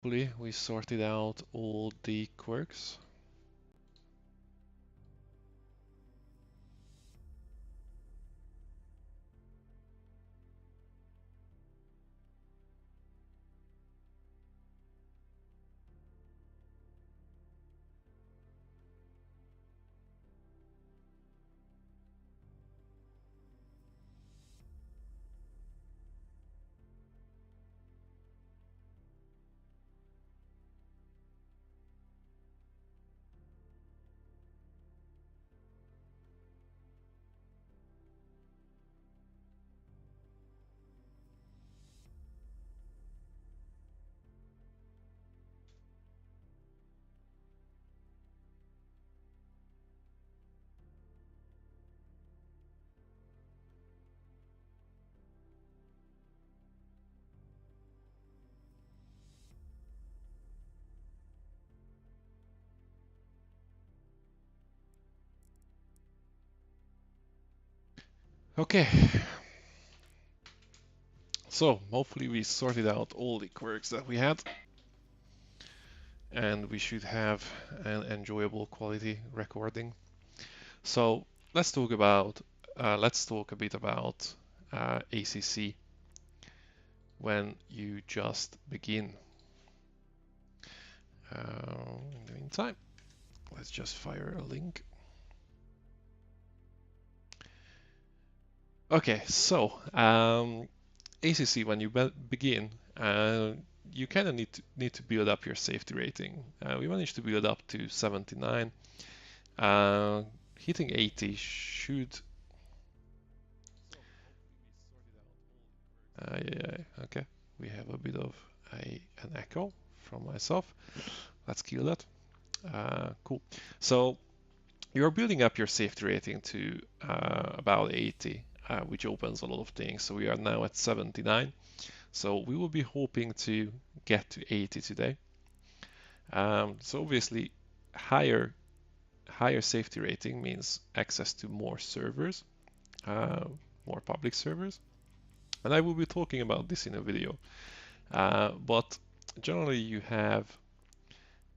Hopefully we sorted out all the quirks. Okay, so hopefully we sorted out all the quirks that we had, and we should have an enjoyable quality recording. So let's talk a bit about ACC when you just begin. In the meantime, let's just fire a link. Okay, so ACC when you begin, you kind of need to build up your safety rating. We managed to build up to 79. Uh, Hitting 80 should. Yeah, okay. We have a bit of an echo from myself. Let's kill that. Cool. So you're building up your safety rating to about 80, which opens a lot of things. So we are now at 79. So we will be hoping to get to 80 today. So obviously, higher higher safety rating means access to more servers, uh, more public servers. And I will be talking about this in a video. But generally, you have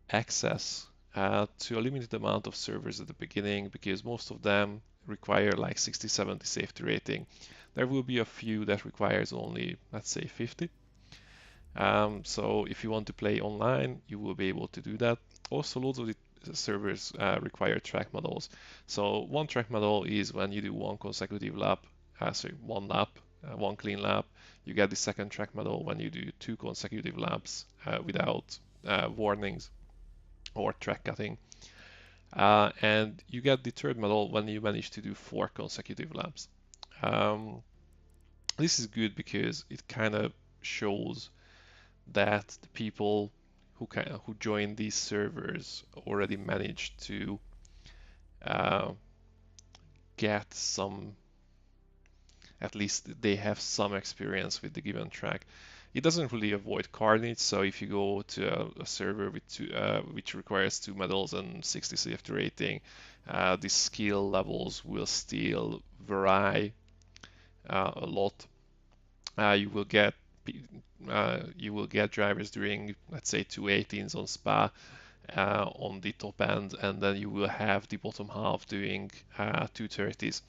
access to a limited amount of servers at the beginning because most of them require like 60, 70 safety rating. There will be a few that requires only, let's say, 50. So if you want to play online, you will be able to do that. Also, loads of the servers require track models. So one track model is when you do one consecutive lap, sorry, one lap, one clean lap. You get the second track model when you do two consecutive laps without warnings or track cutting. And you get the third model when you manage to do four consecutive laps. Um, this is good because it kind of shows that the people who join these servers already managed to uh, get some, at least they have some experience with the given track. It doesn't really avoid carnage, so if you go to a server with which requires 2 medals and 60 safety rating, the skill levels will still vary a lot. You will get drivers doing, let's say, 218s on Spa on the top end, and then you will have the bottom half doing 230s.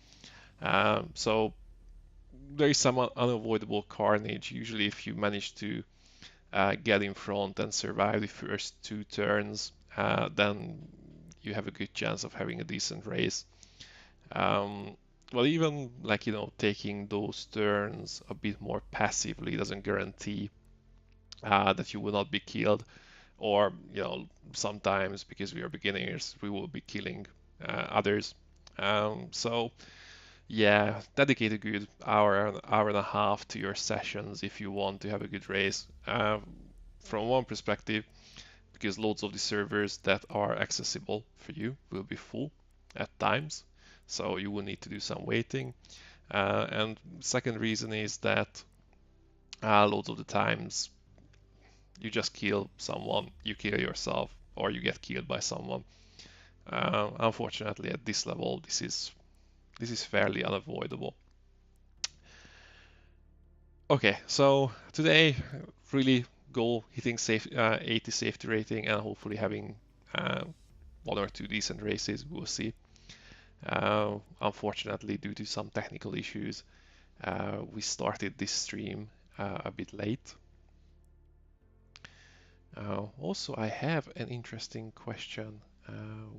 So there is some unavoidable carnage. Usually, if you manage to get in front and survive the first 2 turns, then you have a good chance of having a decent race. Um, well, even like taking those turns a bit more passively doesn't guarantee that you will not be killed, or sometimes because we are beginners, we will be killing others. So yeah, dedicate a good hour and a half to your sessions if you want to have a good race. From one perspective, because loads of the servers that are accessible for you will be full at times, so you will need to do some waiting. And second reason is that loads of the times you just kill someone, you kill yourself, or you get killed by someone. Unfortunately, at this level, this is fairly unavoidable. Okay, so today, really goal hitting 80 safety rating and hopefully having one or two decent races. We'll see. Unfortunately, due to some technical issues, we started this stream a bit late. Also, I have an interesting question.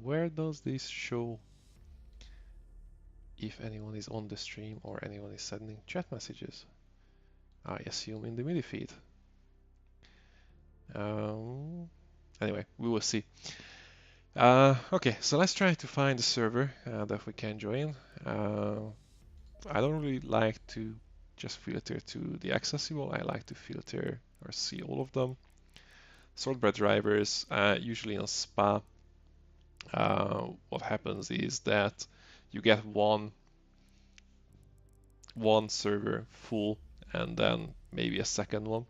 Where does this show if anyone is on the stream or anyone is sending chat messages? I assume in the MIDI feed. Anyway, we will see. Okay, so let's try to find a server that we can join. I don't really like to just filter to the accessible. I like to filter or see all of them. Swordbread drivers, usually on SPA, what happens is that you get one server full and then maybe a second one.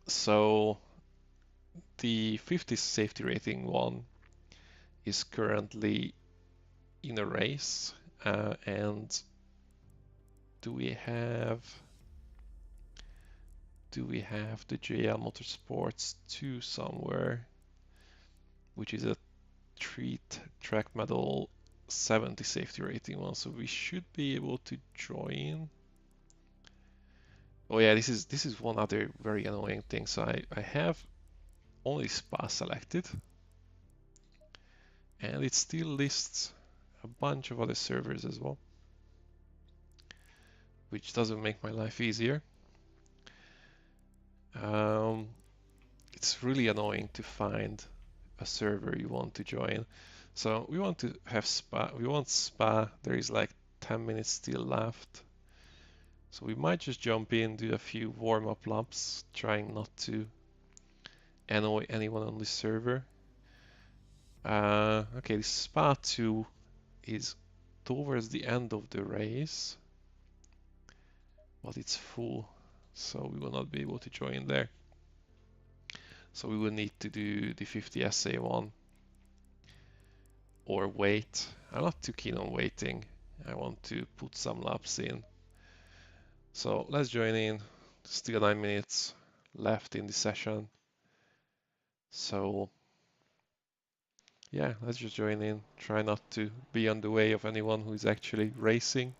So the 50 safety rating one is currently in a race, and do we have the JL Motorsports 2 somewhere, which is a 3-track medal 70 safety rating one, so we should be able to join. Oh yeah, this is one other very annoying thing. So I have only SPA selected, and it still lists a bunch of other servers as well, which doesn't make my life easier. It's really annoying to find a server you want to join. So we want to have SPA. We want SPA. There is like 10 minutes still left. So we might just jump in, do a few warm-up laps, trying not to annoy anyone on this server. Okay, the SPA 2 is towards the end of the race, but it's full, so we will not be able to join there. So we will need to do the 50 SA1 or wait. I'm not too keen on waiting. I want to put some laps in. So let's join in. Still 9 minutes left in the session. So yeah, let's just join in. Try not to be on the way of anyone who is actually racing.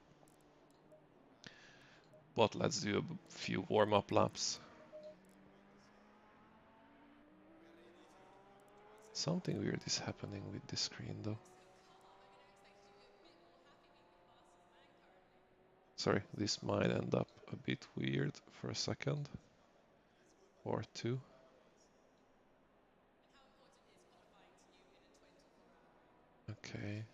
But let's do a few warm-up laps. Something weird is happening with the screen though. Sorry, this might end up a bit weird for a second or two. Okay.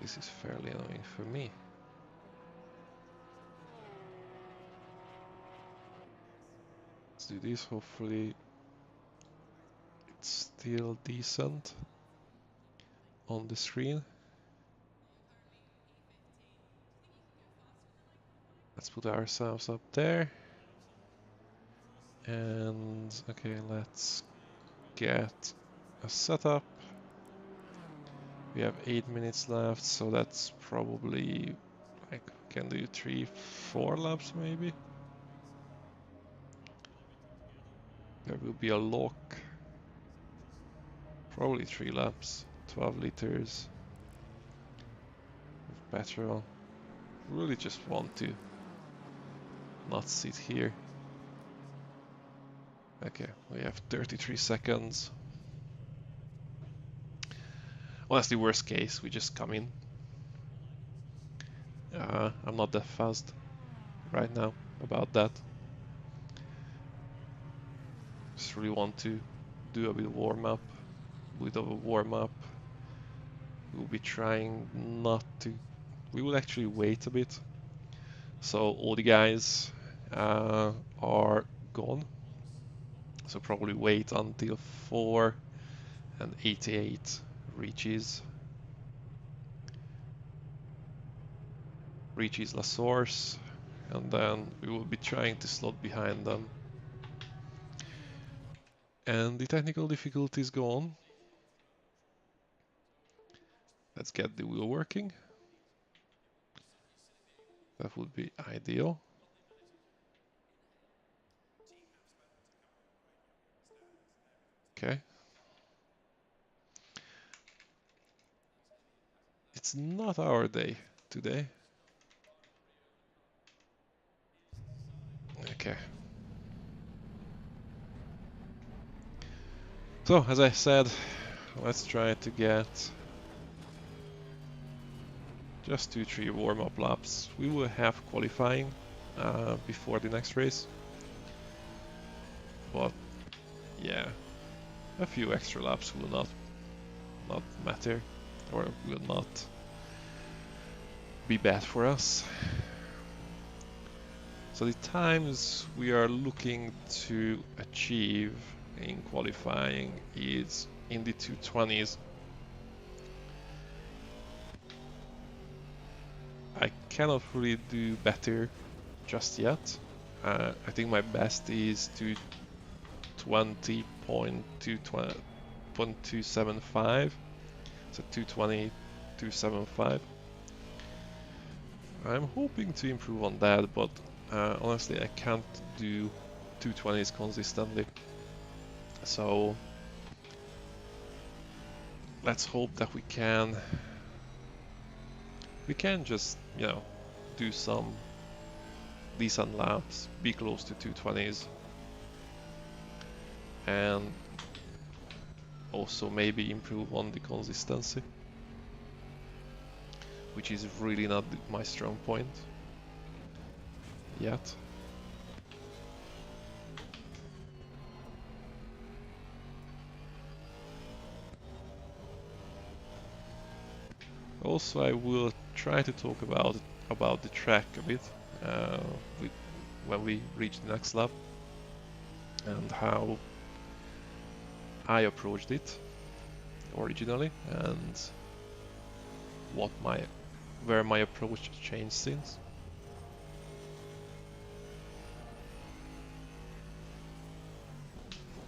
This is fairly annoying for me. Let's do this, hopefully it's still decent on the screen. Let's put ourselves up there. And okay, let's get a setup. We have 8 minutes left, so that's probably like can do 3-4 laps maybe. There will be a lock. Probably 3 laps, 12 liters of petrol. Really just want to not sit here. Okay, we have 33 seconds. Honestly, worst case, we just come in. I'm not that fast right now about that. Just really want to do a bit of warm-up. We'll be trying not to. We will actually wait a bit. So all the guys are gone. So probably wait until 4 and 88 reaches La Source, and then we will be trying to slot behind them. And the technical difficulty is gone. Let's get the wheel working. That would be ideal. Okay. It's not our day today. Okay. So, as I said, let's try to get just 2-3 warm-up laps. We will have qualifying before the next race. But yeah, a few extra laps will not matter or will not be bad for us. So the times we are looking to achieve in qualifying is in the 220s. I cannot really do better just yet. I think my best is 220.275, so 220.275. I'm hoping to improve on that, but honestly I can't do 220s consistently. So let's hope that we can just, you know, do some decent laps, be close to 220s, and also maybe improve on the consistency, which is really not my strong point yet. Also, I will try to talk about the track a bit with, when we reach the next lap, and how I approached it originally, and where my approach changed since.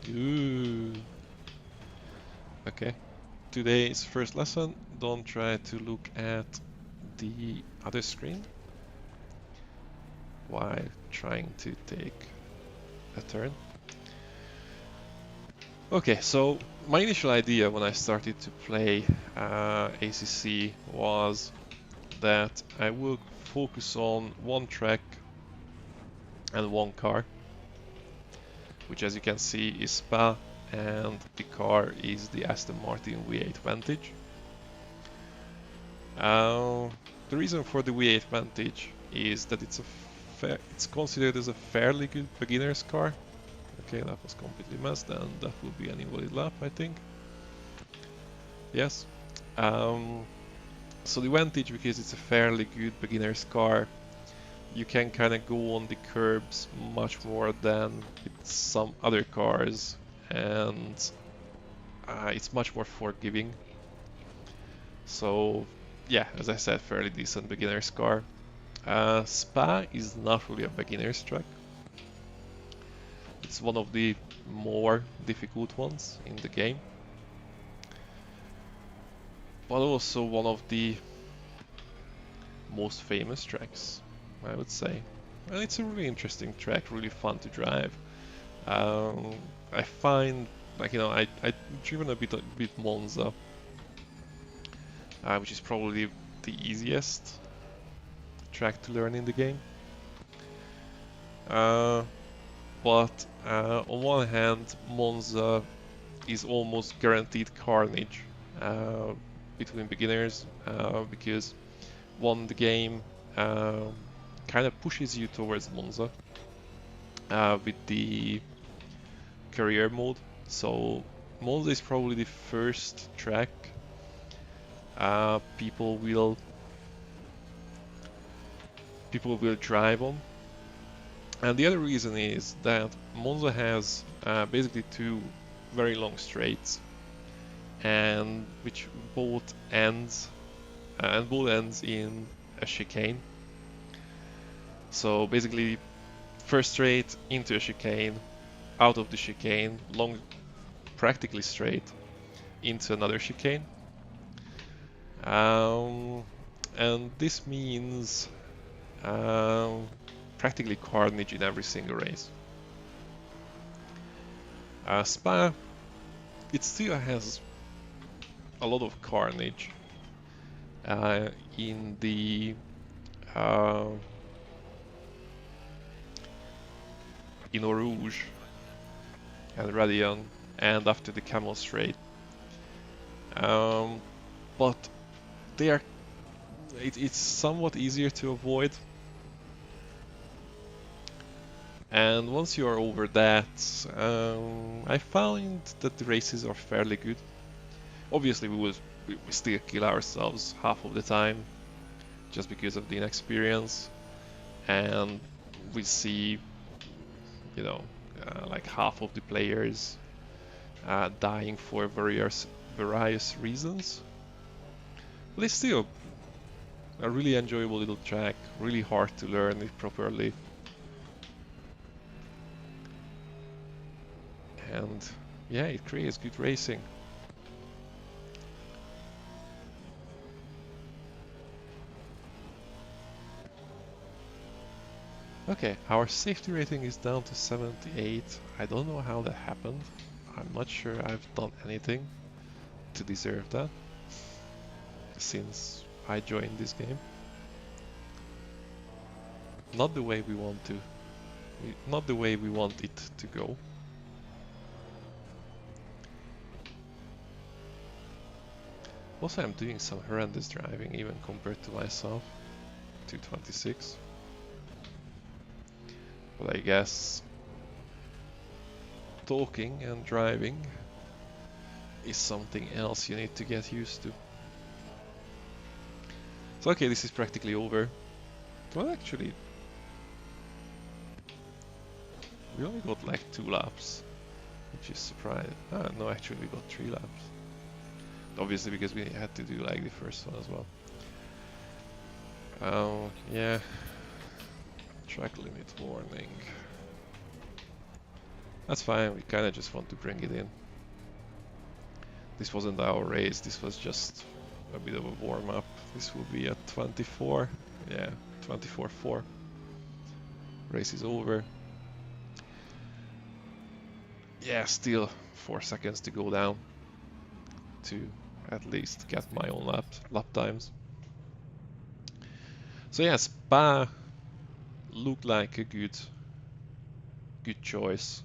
Ooh. Okay. Today's first lesson, don't try to look at the other screen while trying to take a turn. Okay, so my initial idea when I started to play ACC was that I will focus on one track and one car, which, as you can see, is Spa, and the car is the Aston Martin V8 Vantage. The reason for the V8 Vantage is that it's considered as a fairly good beginner's car. Okay, that was completely messed, and that would be an invalid lap, I think. Yes. So the Vantage, because it's a fairly good beginner's car, you can kind of go on the curbs much more than with some other cars, and it's much more forgiving. So yeah, as I said, fairly decent beginner's car. Spa is not really a beginner's track. It's one of the more difficult ones in the game, but also one of the most famous tracks, I would say. And it's a really interesting track, really fun to drive. I find, like, you know, I've driven a bit Monza, which is probably the easiest track to learn in the game. But on one hand, Monza is almost guaranteed carnage between beginners, because one, the game kind of pushes you towards Monza with the career mode. So Monza is probably the first track people will drive on. And the other reason is that Monza has basically two very long straights, and which both ends in a chicane. So basically, first straight into a chicane, out of the chicane, long, practically straight into another chicane. And this means Um, Practically carnage in every single race. Spa, it still has a lot of carnage uh, in the uh, in Eau Rouge and Radion and after the Camel Strait. Um, but they are it's somewhat easier to avoid. And once you are over that, I found that the races are fairly good. Obviously, we still kill ourselves half of the time just because of the inexperience, and we see, you know, like half of the players dying for various reasons. But it's still a really enjoyable little track, really hard to learn it properly, and yeah, it creates good racing. Okay, our safety rating is down to 78. I don't know how that happened. I'm not sure I've done anything to deserve that since I joined this game. Not the way we want to. Not the way we want it to go. Also, I'm doing some horrendous driving even compared to myself. 226. But I guess talking and driving is something else you need to get used to. So okay, this is practically over. Well, actually, we only got like 2 laps, which is surprising. Ah, no, actually we got 3 laps. Obviously because we had to do like the first one as well. Yeah. Track limit warning. That's fine, we kinda just want to bring it in. This wasn't our race, this was just a bit of a warm-up. This will be at 24. Yeah, 24.4. Race is over. Yeah, still 4 seconds to go down to at least get my own lap times. So yeah, Spa looked like a good choice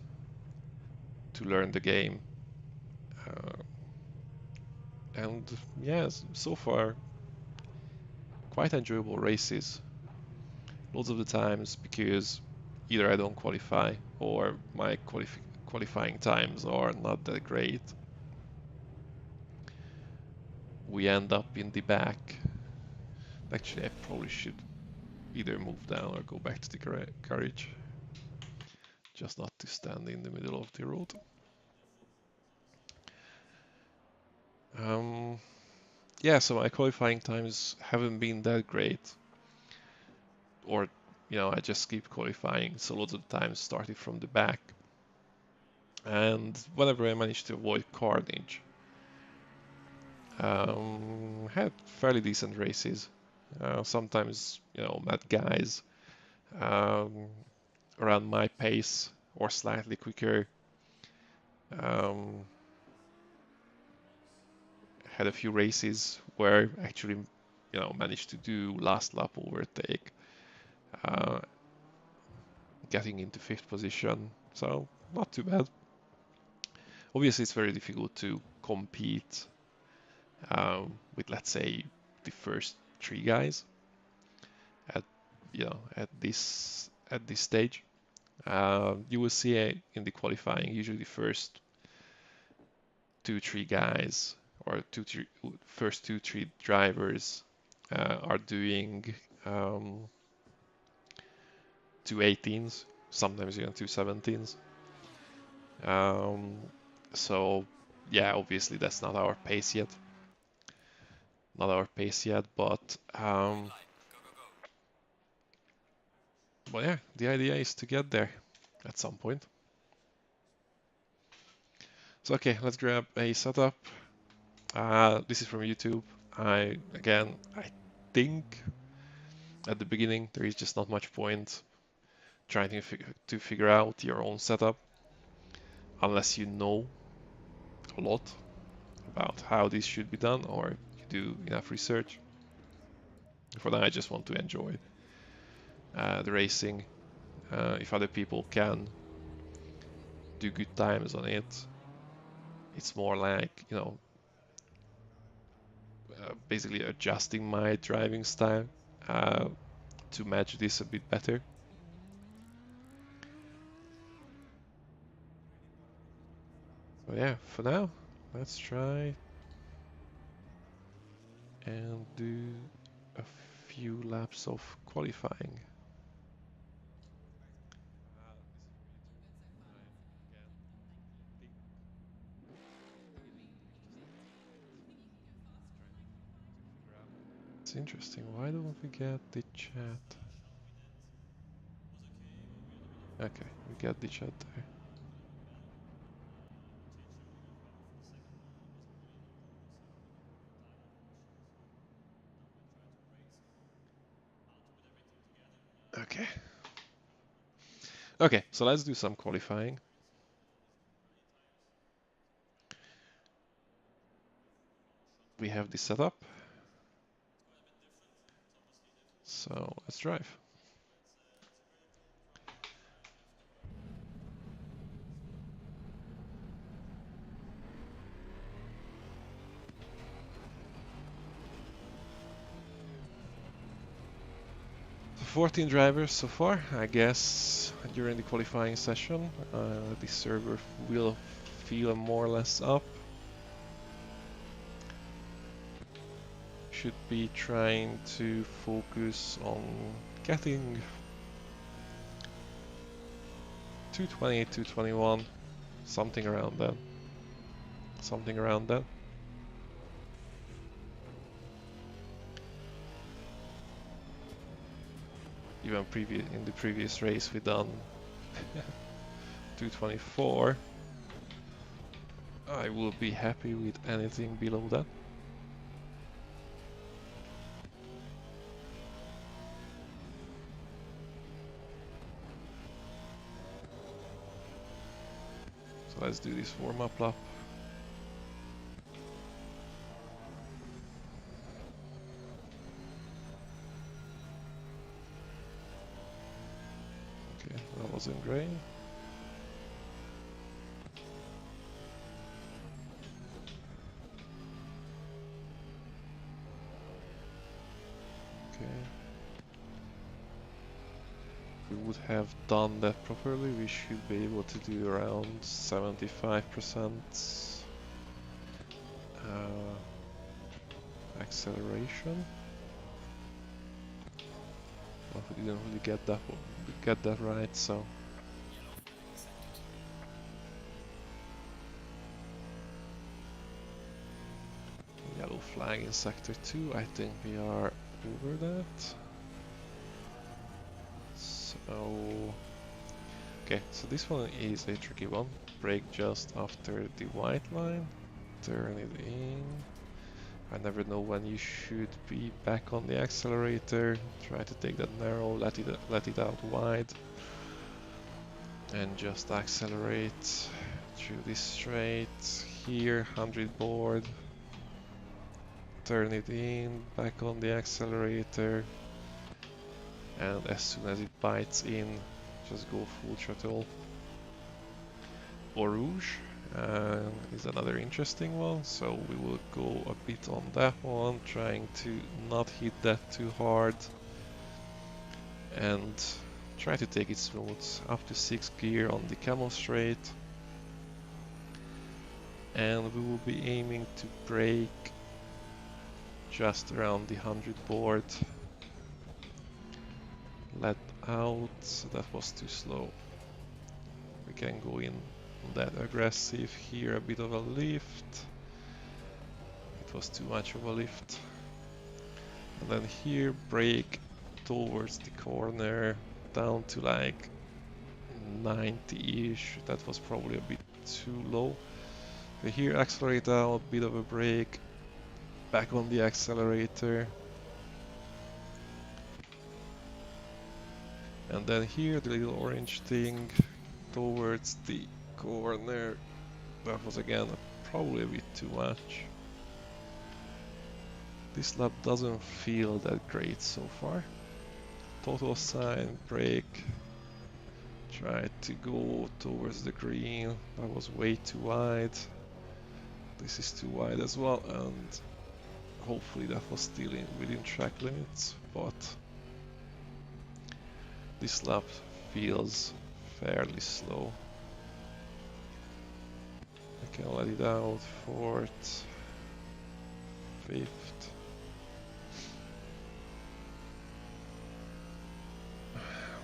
to learn the game. Uh, and yes, so far quite enjoyable races. Lots of the times because either I don't qualify or my qualifying times are not that great. We end up in the back. Actually, I probably should either move down or go back to the carriage, just not to stand in the middle of the road. Um, yeah, so my qualifying times haven't been that great, or I just keep qualifying, so lots of times started from the back. And whenever I managed to avoid carnage, had fairly decent races. Sometimes, met guys um, around my pace or slightly quicker. Um, had a few races where actually, managed to do last lap overtake, uh, getting into 5th position. So not too bad. Obviously, it's very difficult to compete with, let's say, the first 3 guys at at this stage. You will see in the qualifying usually the first 2 3 guys or first 2 3 drivers are doing um, 218s, sometimes even 217s. Um, so yeah, obviously that's not our pace yet. Not our pace yet, but yeah, the idea is to get there at some point. So okay, let's grab a setup. This is from YouTube. I think At the beginning, there is just not much point trying to figure out your own setup unless you know a lot about how this should be done or you do enough research. For now, I just want to enjoy the racing. If other people can do good times on it, it's more like, basically adjusting my driving style uh, to match this a bit better. So yeah, for now, let's try and do a few laps of qualifying. It's interesting, why don't we get the chat? Okay, we get the chat there. Okay. Okay, so let's do some qualifying. We have the setup. So let's drive. So 14 drivers so far, I guess, during the qualifying session. The server will feel more or less up. Should be trying to focus on getting 220, 221, something around that. Something around that. Even in the previous race we done 224. I will be happy with anything below that. So let's do this warm-up lap. Okay, that wasn't great. Okay. If we would have done that properly, we should be able to do around 75% acceleration. Well, we didn't really get that right, so. Yellow flag in sector 2, I think we are over that. So, okay, so this one is a tricky one. Brake just after the white line, turn it in. I never know when you should be back on the accelerator. Try to take that narrow, let it out wide, and just accelerate through this straight. Here, 100 board. Turn it in, back on the accelerator, and as soon as it bites in, just go full throttle. Eau Rouge is another interesting one, so we will go a bit on that one, trying to not hit that too hard and try to take it smooth up to 6th gear on the camel straight, and we will be aiming to brake just around the 100 board. Let out, so that was too slow. We can go in on that aggressive here, a bit of a lift. It was too much of a lift. And then here, brake towards the corner, down to like 90-ish. That was probably a bit too low. But here, accelerate out, a bit of a brake, back on the accelerator. And then here the little orange thing towards the corner. That was again probably a bit too much. This lap doesn't feel that great so far. Total sign, brake. Tried to go towards the green. That was way too wide. This is too wide as well, and hopefully that was still within track limits, but this lap feels fairly slow. I can let it out, 4th, 5th.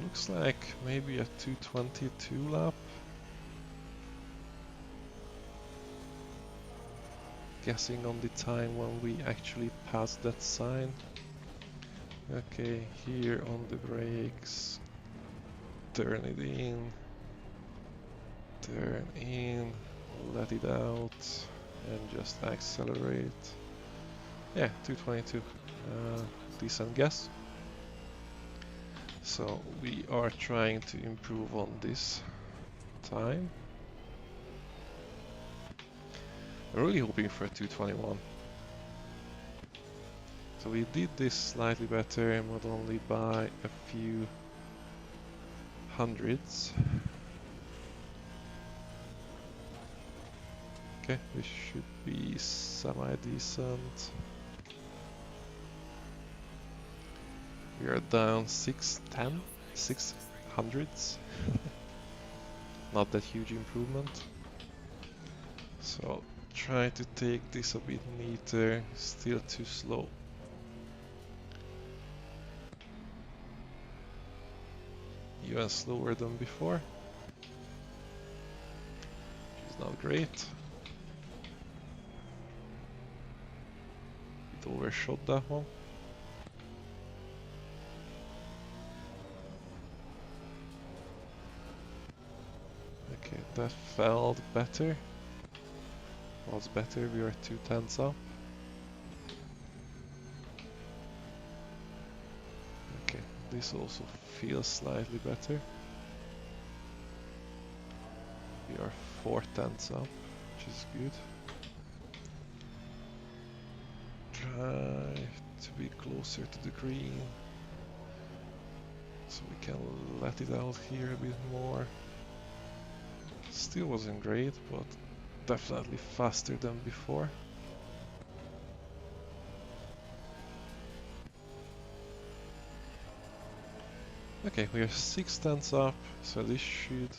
Looks like maybe a 2:22 lap. Guessing on the time when we actually passed that sign. Okay, here on the brakes. Turn it in. Turn in. Let it out. And just accelerate. Yeah, 2:22. Decent guess. So we are trying to improve on this time. I'm really hoping for a 2:21. So we did this slightly better, but only by a few hundreds. Okay, this should be semi-decent. We are down 610, 600s. Not that huge improvement. So try to take this a bit neater, still too slow. Even slower than before. It's not great. It overshot that one. Okay, that felt better. Was better, we are 2/10 up. Okay, this also feels slightly better. We are 4/10 up, which is good. Try to be closer to the green, so we can let it out here a bit more. Still wasn't great, but definitely faster than before. Okay, we are 6/10 up, so this should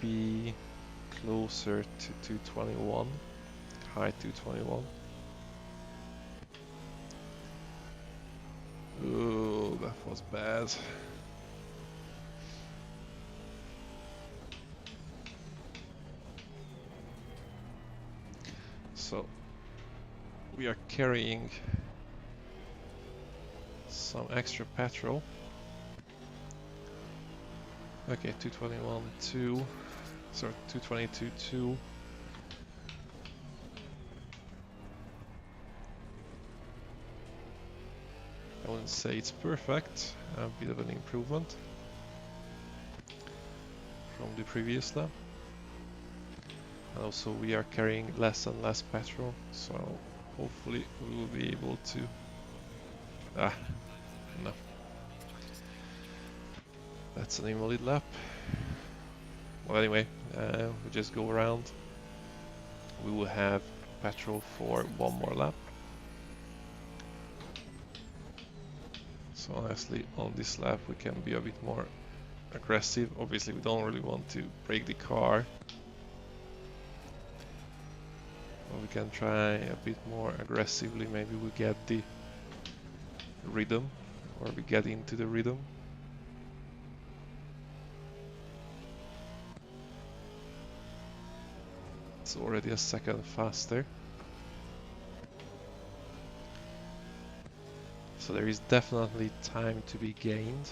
be closer to 2:21, high 2:21. Oh, that was bad. So we are carrying some extra petrol. Okay, 2:21.2, sorry, 2:22.2. I wouldn't say it's perfect, a bit of an improvement from the previous lap. And also we are carrying less and less petrol, so hopefully we will be able to... no. That's an invalid lap. Well, anyway, we just go around. We will have petrol for one more lap. So honestly, on this lap we can be a bit more aggressive. Obviously we don't really want to break the car. But we can try a bit more aggressively. Maybe we get the rhythm, or we get into the rhythm. It's already a second faster. So there is definitely time to be gained.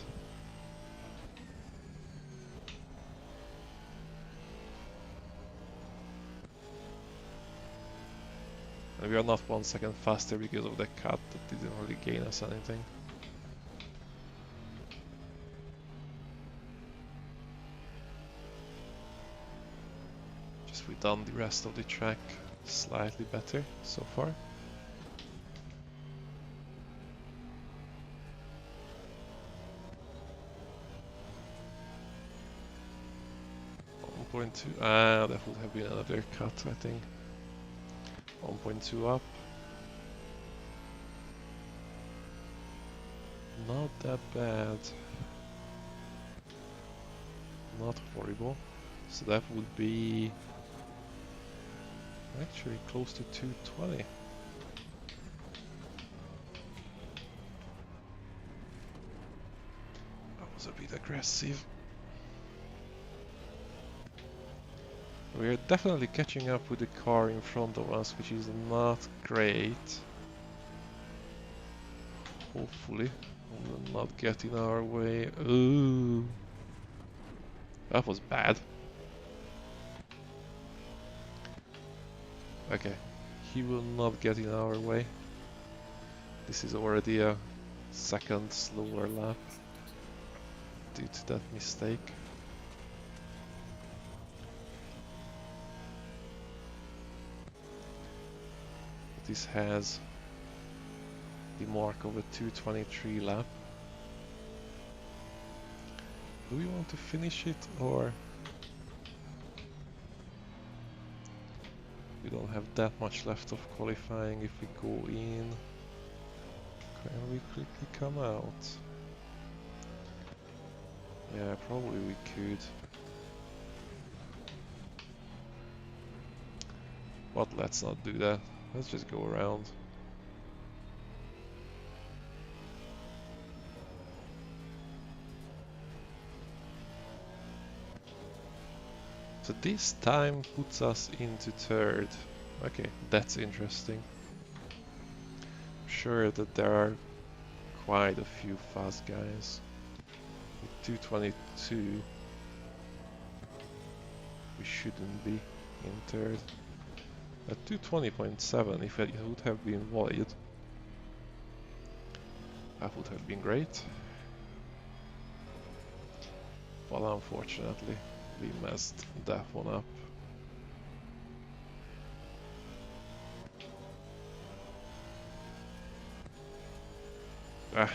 And we are not 1 second faster because of the cut that didn't really gain us anything. Just we've done the rest of the track slightly better so far. 1.2, that would have been another cut, I think. 1.2 up. Not that bad. Not horrible. So that would be actually close to 220. That was a bit aggressive. We're definitely catching up with the car in front of us, which is not great. Hopefully, it will not get in our way. Ooh, that was bad. Okay, he will not get in our way. This is already a second slower lap due to that mistake. This has the mark of a 223 lap. Do we want to finish it, or we don't have that much left of qualifying? If we go in, can we quickly come out? Yeah, probably we could. But let's not do that. Let's just go around. So this time puts us into third. Okay, that's interesting. I'm sure that there are quite a few fast guys. With 222, we shouldn't be in third. At 220.7, if it would have been void, that would have been great. But unfortunately, we messed that one up. Ah,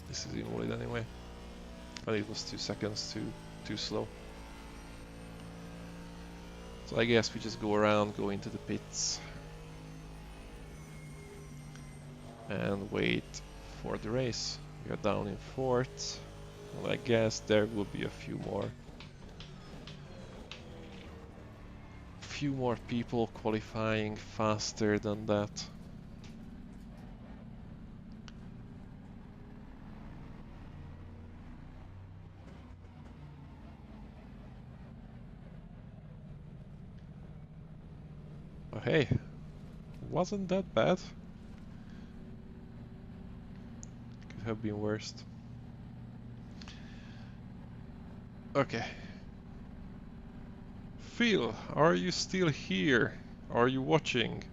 this is invalid anyway. And it was 2 seconds too slow. So I guess we just go around, go into the pits, and wait for the race. We are down in fourth. Well, I guess there will be a few more people qualifying faster than that. But hey, wasn't that bad. Could have been worse. Okay. Phil, are you still here? Are you watching?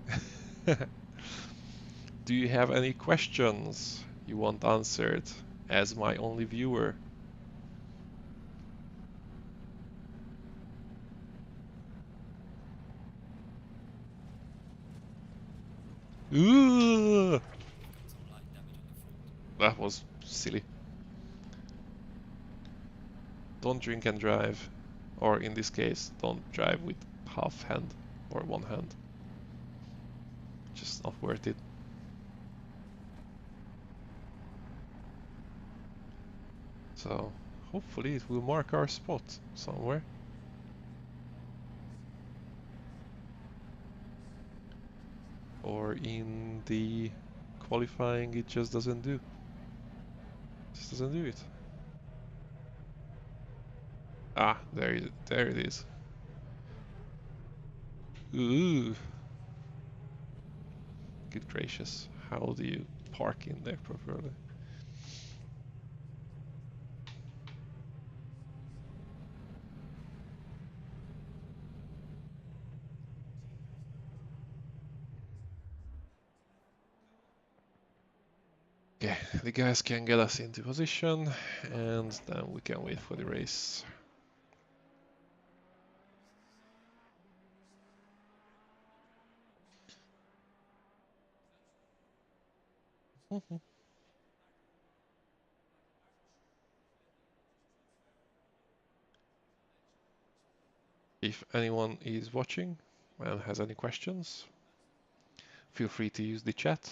Do you have any questions you want answered as my only viewer? Ooh, that was silly. Don't drink and drive. Or in this case, don't drive with half hand or one hand. Just not worth it. So hopefully it will mark our spot somewhere. Or in the qualifying it just doesn't do. Just doesn't do it. Ah, there it is. Ooh. Good gracious. How do you park in there properly? Okay, the guys can get us into position and then we can wait for the race. If anyone is watching and has any questions, feel free to use the chat.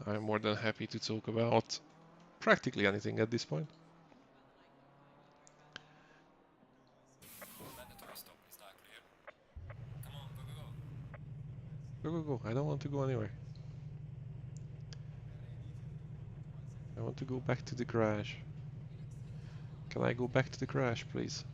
I'm more than happy to talk about practically anything at this point. Go, go, go. I don't want to go anywhere. I want to go back to the garage. Can I go back to the garage, please?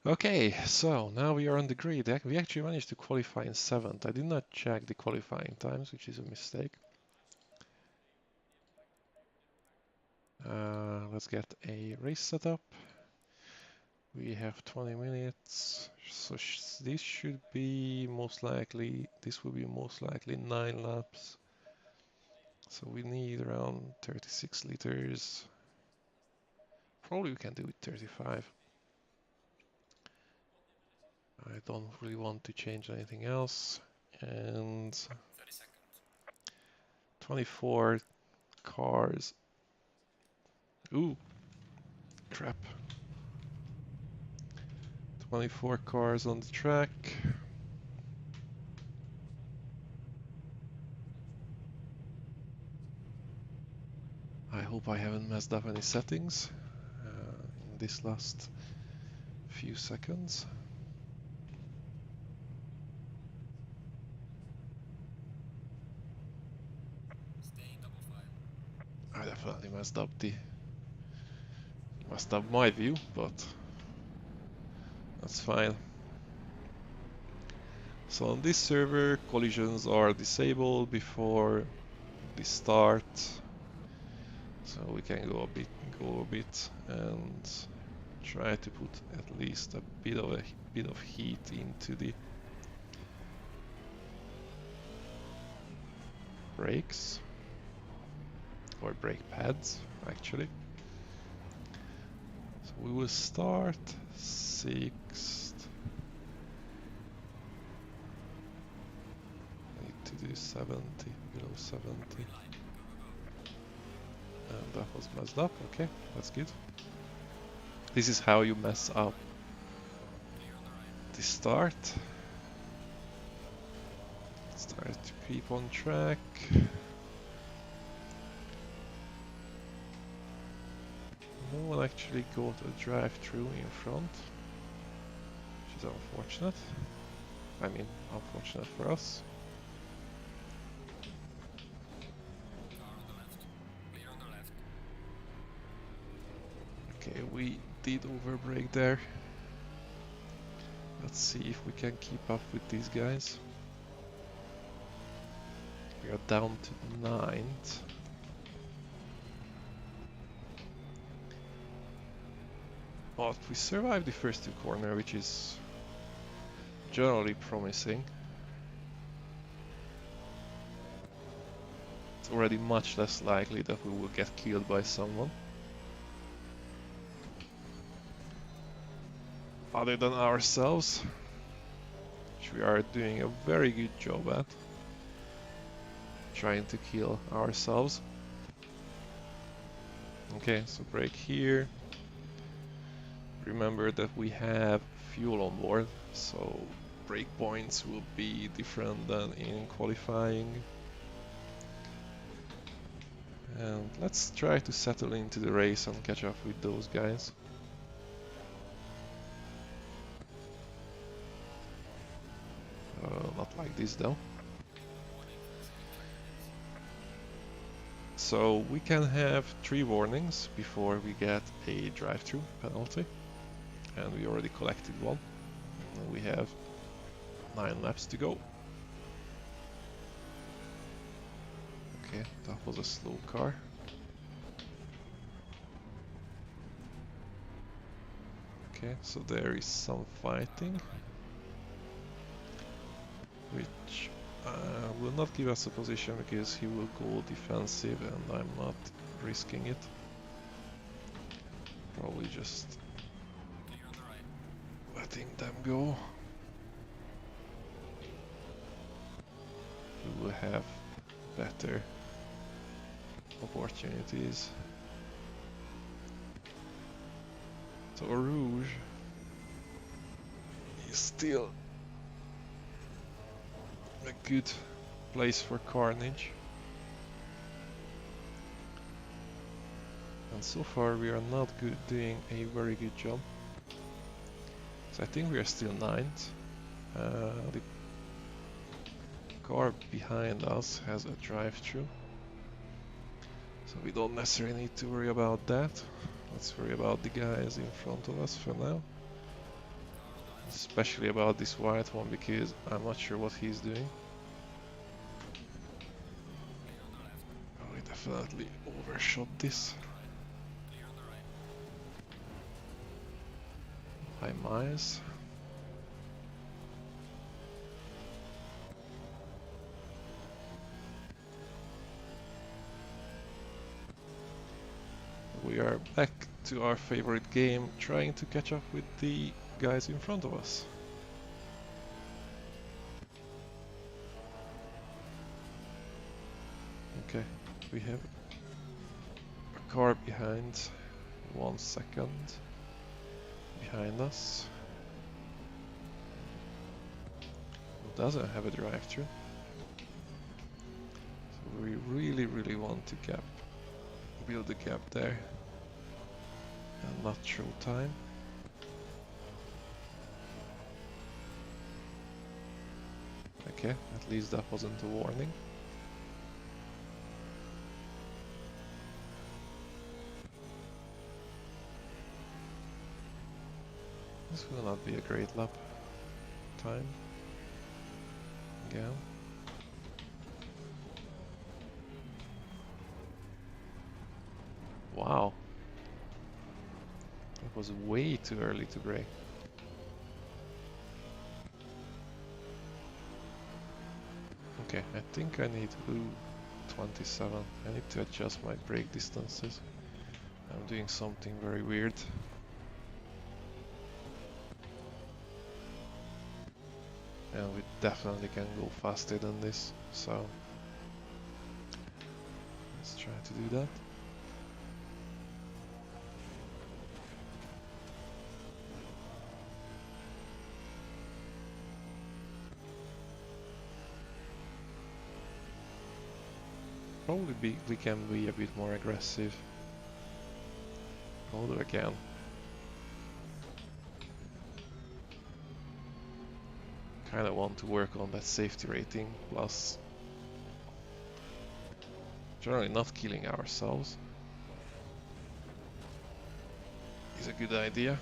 Okay, so now we are on the grid. We actually managed to qualify in 7th. I did not check the qualifying times, which is a mistake. Let's get a race set up. We have 20 minutes, so this should be most likely, this will be most likely 9 laps. So we need around 36 liters. Probably we can do it 35. I don't really want to change anything else. And 24 cars. Ooh, crap. 24 cars on the track. I hope I haven't messed up any settings in this last few seconds. I definitely messed up my view, but that's fine. So on this server, collisions are disabled before the start, so we can go a bit and try to put at least a bit of heat into the brakes, or brake pads actually. So we will start 6th. I need to do 70, below 70. And that was messed up, okay, that's good. This is how you mess up the start. Start to keep on track. No one actually got a drive-through in front, which is unfortunate. I mean, unfortunate for us. Okay, we did overbrake there. Let's see if we can keep up with these guys. We are down to 9th. But we survived the first 2 corners, which is generally promising. It's already much less likely that we will get killed by someone other than ourselves, which we are doing a very good job at, trying to kill ourselves. Okay, so brake here. Remember that we have fuel on board, so brake points will be different than in qualifying. And let's try to settle into the race and catch up with those guys. Not like this though. So we can have 3 warnings before we get a drive-through penalty, and we already collected one. And we have 9 laps to go. Okay, that was a slow car. Okay, so there is some fighting, which will not give us a position because he will go defensive and I'm not risking it. Probably just letting them go. We will have better opportunities. So Rouge is still a good place for carnage. And so far we are not doing a very good job. So I think we are still 9th. The car behind us has a drive-through, so we don't necessarily need to worry about that. Let's worry about the guys in front of us for now. Especially about this white one, because I'm not sure what he's doing. Oh, he definitely overshot this. Hi, Miles. We are back to our favorite game, trying to catch up with the guys in front of us. Okay, we have a car behind, 1 second behind us. Who doesn't have a drive-through? So we really want to build a gap there and not throw time. Okay, at least that wasn't a warning. This will not be a great lap time. Again. Wow. It was way too early to brake. Okay, I think I need to do 27. I need to adjust my brake distances. I'm doing something very weird. And we definitely can go faster than this, so let's try to do that. Probably we can be a bit more aggressive. Hold it again. Kinda want to work on that safety rating, plus generally not killing ourselves is a good idea.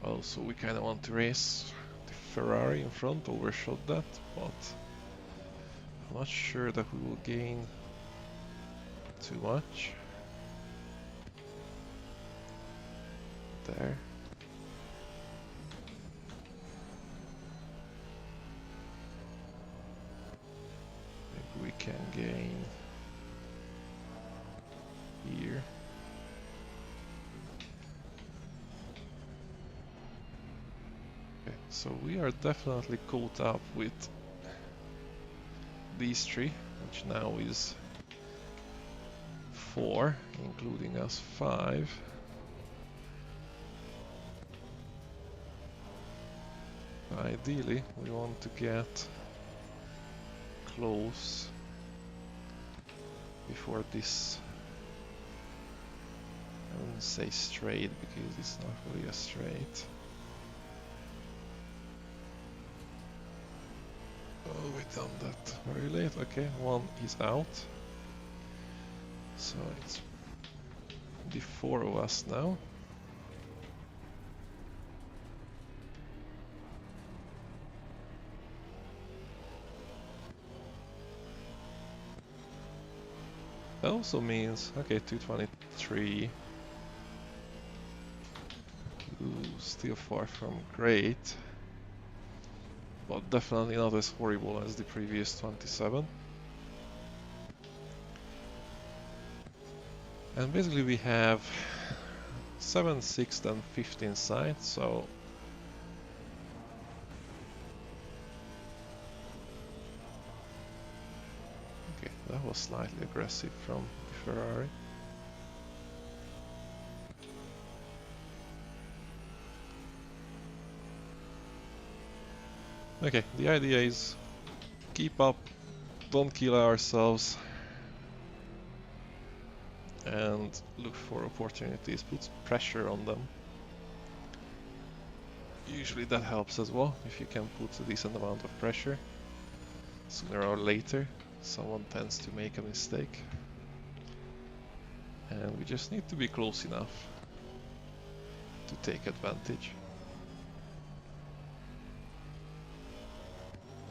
Also, we kinda want to race. The Ferrari in front overshot that, but I'm not sure that we will gain too much. there. Maybe we can gain here. Okay, so we are definitely caught up with these three, which now is 4, including us 5. Ideally, we want to get close before this. I wouldn't say straight because it's not really a straight. Oh, we done that very late. Okay, one is out. So it's the 4 of us now. That also means, okay, 223. Ooh, still far from great. But definitely not as horrible as the previous 27. And basically we have 7, 6, and 15 sides, so okay, that was slightly aggressive from the Ferrari. Okay, the idea is keep up, don't kill ourselves, and look for opportunities, put pressure on them. Usually that helps as well, if you can put a decent amount of pressure. Sooner or later, someone tends to make a mistake. And we just need to be close enough to take advantage.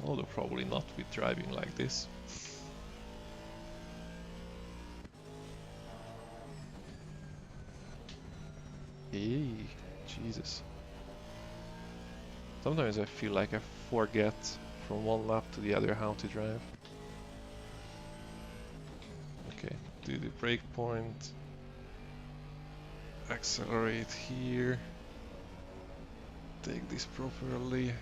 Although probably not with driving like this. Hey, Jesus. Sometimes I feel like I forget from one lap to the other how to drive. Okay, do the brake point. Accelerate here. Take this properly.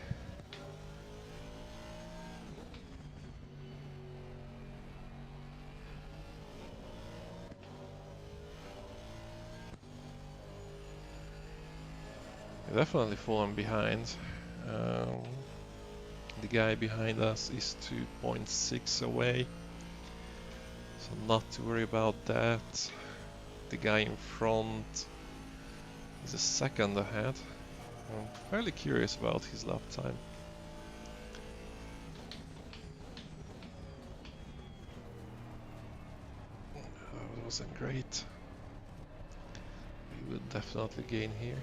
Definitely fallen behind. The guy behind us is 2.6 away, so not to worry about that. The guy in front is a second ahead. I'm fairly curious about his lap time. That wasn't great. We will definitely gain here.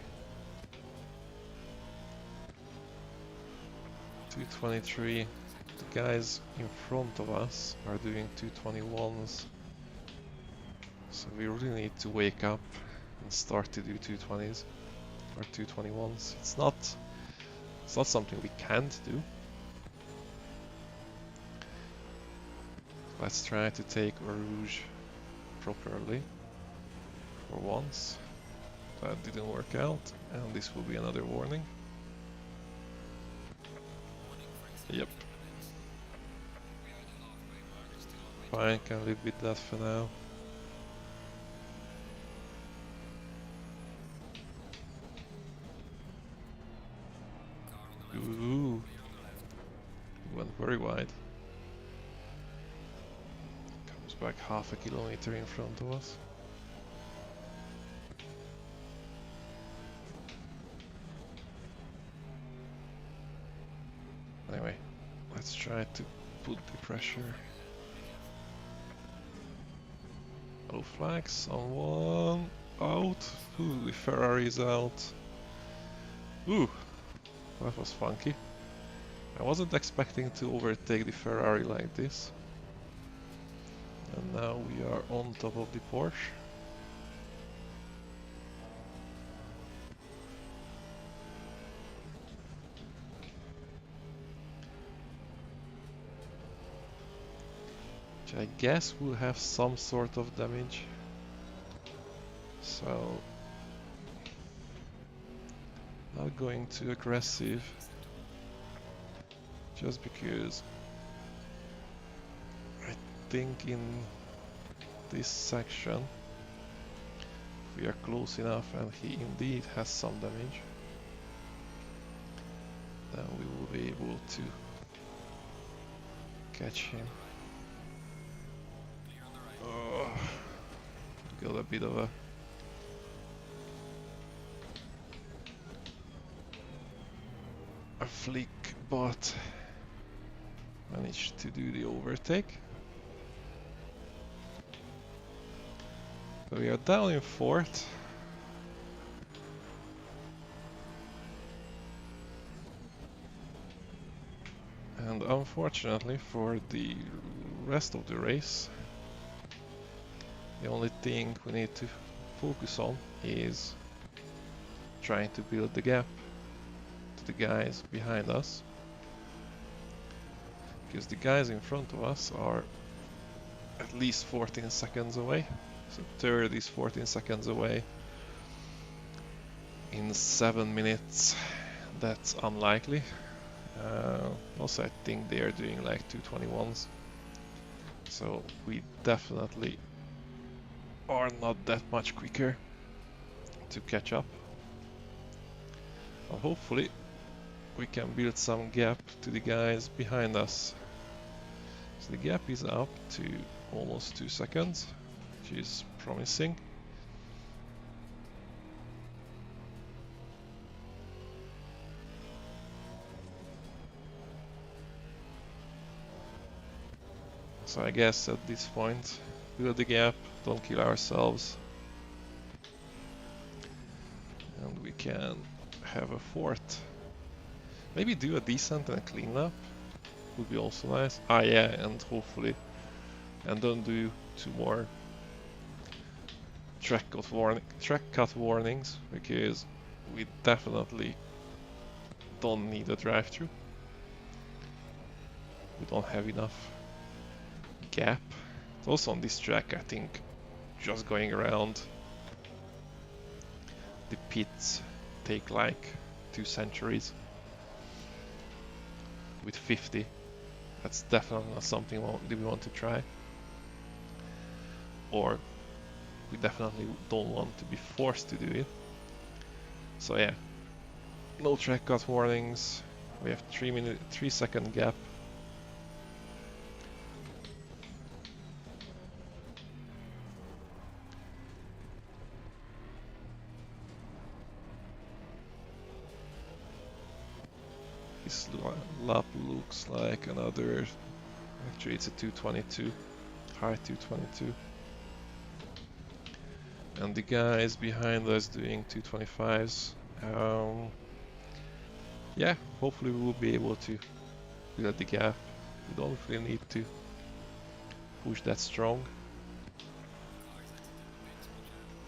223. The guys in front of us are doing 221s. So we really need to wake up and start to do 220s or 221s. It's not something we can't do. Let's try to take Rouge properly for once. That didn't work out, and this will be another warning. Yep. Fine, can live with that for now. Ooh. Went very wide. Comes back half a kilometer in front of us. Anyway, let's try to put the pressure. Oh, flags on one. Out. Ooh, the Ferrari is out. Ooh, that was funky. I wasn't expecting to overtake the Ferrari like this. And now we are on top of the Porsche. which I guess will have some sort of damage. So, not going too aggressive, just because I think in this section, if we are close enough and he indeed has some damage, then we will be able to catch him. Oh, got a bit of a flick, but managed to do the overtake. So we are down in fourth. And unfortunately for the rest of the race, the only thing we need to focus on is trying to build the gap to the guys behind us. Because the guys in front of us are at least 14 seconds away. So third is 14 seconds away. In 7 minutes, that's unlikely. Also, I think they are doing like 221s. So we definitely are not that much quicker to catch up. And hopefully we can build some gap to the guys behind us. So the gap is up to almost 2 seconds, which is promising. So I guess at this point, build the gap, don't kill ourselves, and we can have a fourth. Maybe do a decent and clean lap, would be also nice. Ah yeah, and hopefully, and don't do 2 more track cut warnings, because we definitely don't need a drive-through. We don't have enough gap. Also on this track, I think just going around the pits take like 2 centuries. With 50, that's definitely not something we want to try. Or we definitely don't want to be forced to do it. So yeah, no track cut warnings. We have 3 second gap. This lap looks like another, actually it's a 222, high 222. And the guys behind us doing 225s. Yeah, hopefully we will be able to build the gap. We don't really need to push that strong.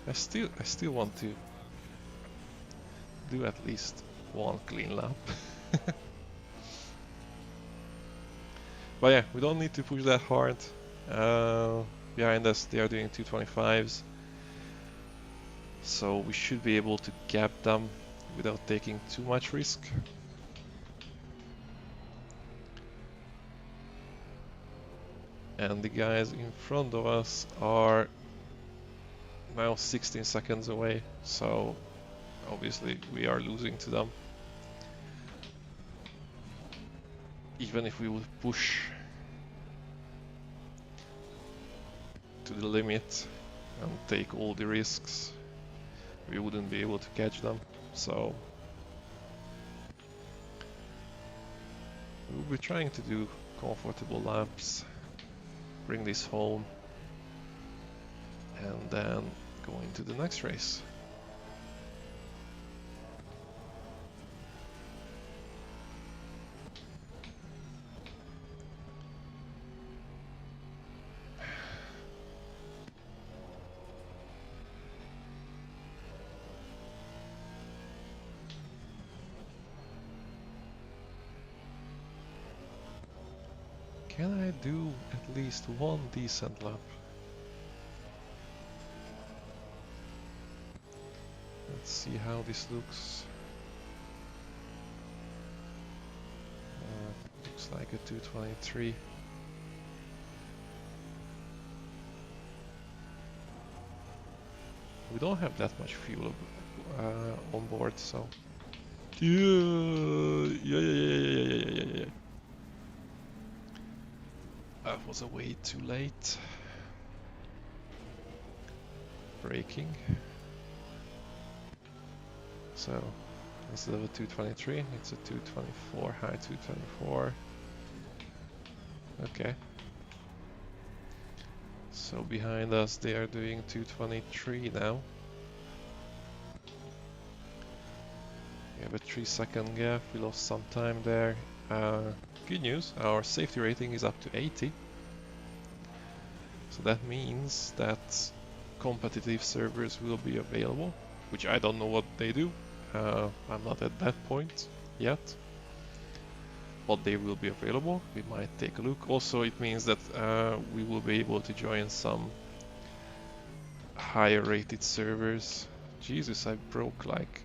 I still want to do at least 1 clean lap. But yeah, we don't need to push that hard. Behind us they are doing 225s. So we should be able to gap them without taking too much risk. And the guys in front of us are now 16 seconds away, so obviously we are losing to them. Even if we would push to the limit and take all the risks, we wouldn't be able to catch them. So we'll be trying to do comfortable laps, bring this home, and then go into the next race. Can I do at least one decent lap? Let's see how this looks. Looks like a 223. We don't have that much fuel on board, so... Yeah. That was a way too late. Braking. So, instead of a 223, it's a 224, high 224. Okay. So behind us they are doing 223 now. We have a 3-second gap, we lost some time there. Good news, our safety rating is up to 80. So that means that competitive servers will be available, which I don't know what they do. I'm not at that point yet. But they will be available, we might take a look. Also it means that we will be able to join some higher rated servers. Jesus, I broke like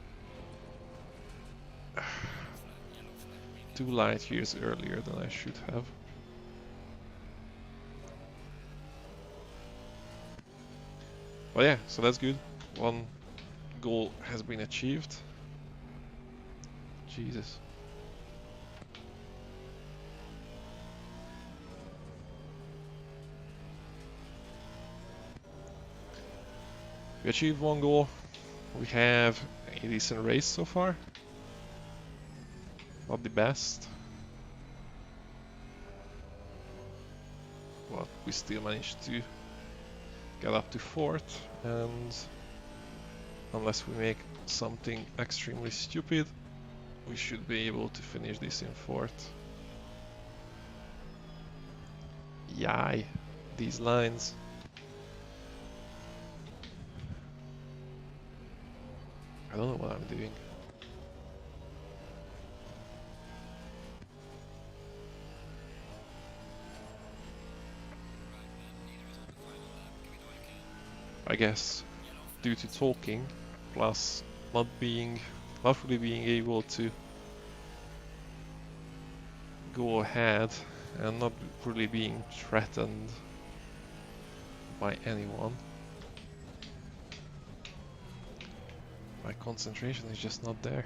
2 light years earlier than I should have. But yeah, so that's good. One goal has been achieved. Jesus. We achieved one goal. We have a decent race so far. Not the best. But we still managed to get up to 4th, and unless we make something extremely stupid, we should be able to finish this in 4th. Yay, these lines. I don't know what I'm doing. I guess due to talking, plus not really being able to go ahead and not really being threatened by anyone. My concentration is just not there.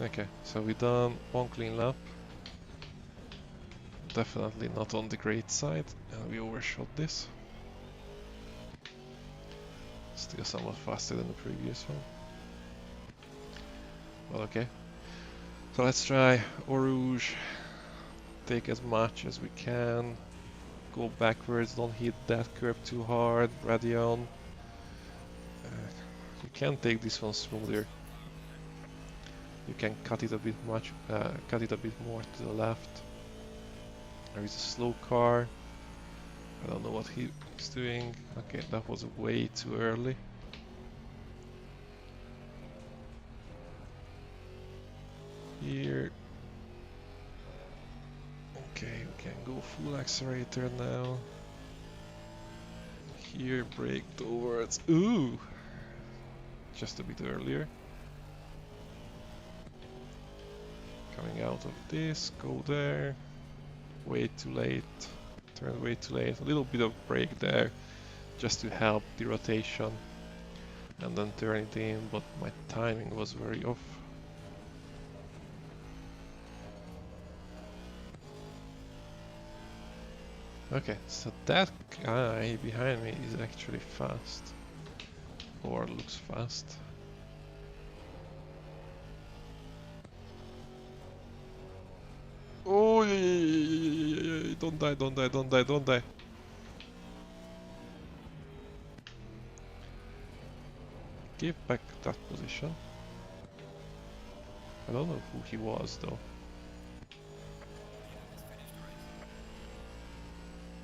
Okay, so we done one clean lap. Definitely not on the great side, and we overshot this. Still somewhat faster than the previous one. But okay. So let's try Eau Rouge. Take as much as we can. Go backwards, don't hit that curb too hard. Radion. You can take this one smoother. You can cut it a bit more to the left. There is a slow car. I don't know what he's doing. Okay, that was way too early. Here. Okay, we can go full accelerator now. Here, brake towards. Ooh! Just a bit earlier. Coming out of this, go there. Way too late. Turn way too late. A little bit of brake there, just to help the rotation. And then turn it in, but my timing was very off. Okay, so that guy behind me is actually fast. Or looks fast. Oh, yeah. Don't die, don't die, don't die, don't die. Give back that position. I don't know who he was though.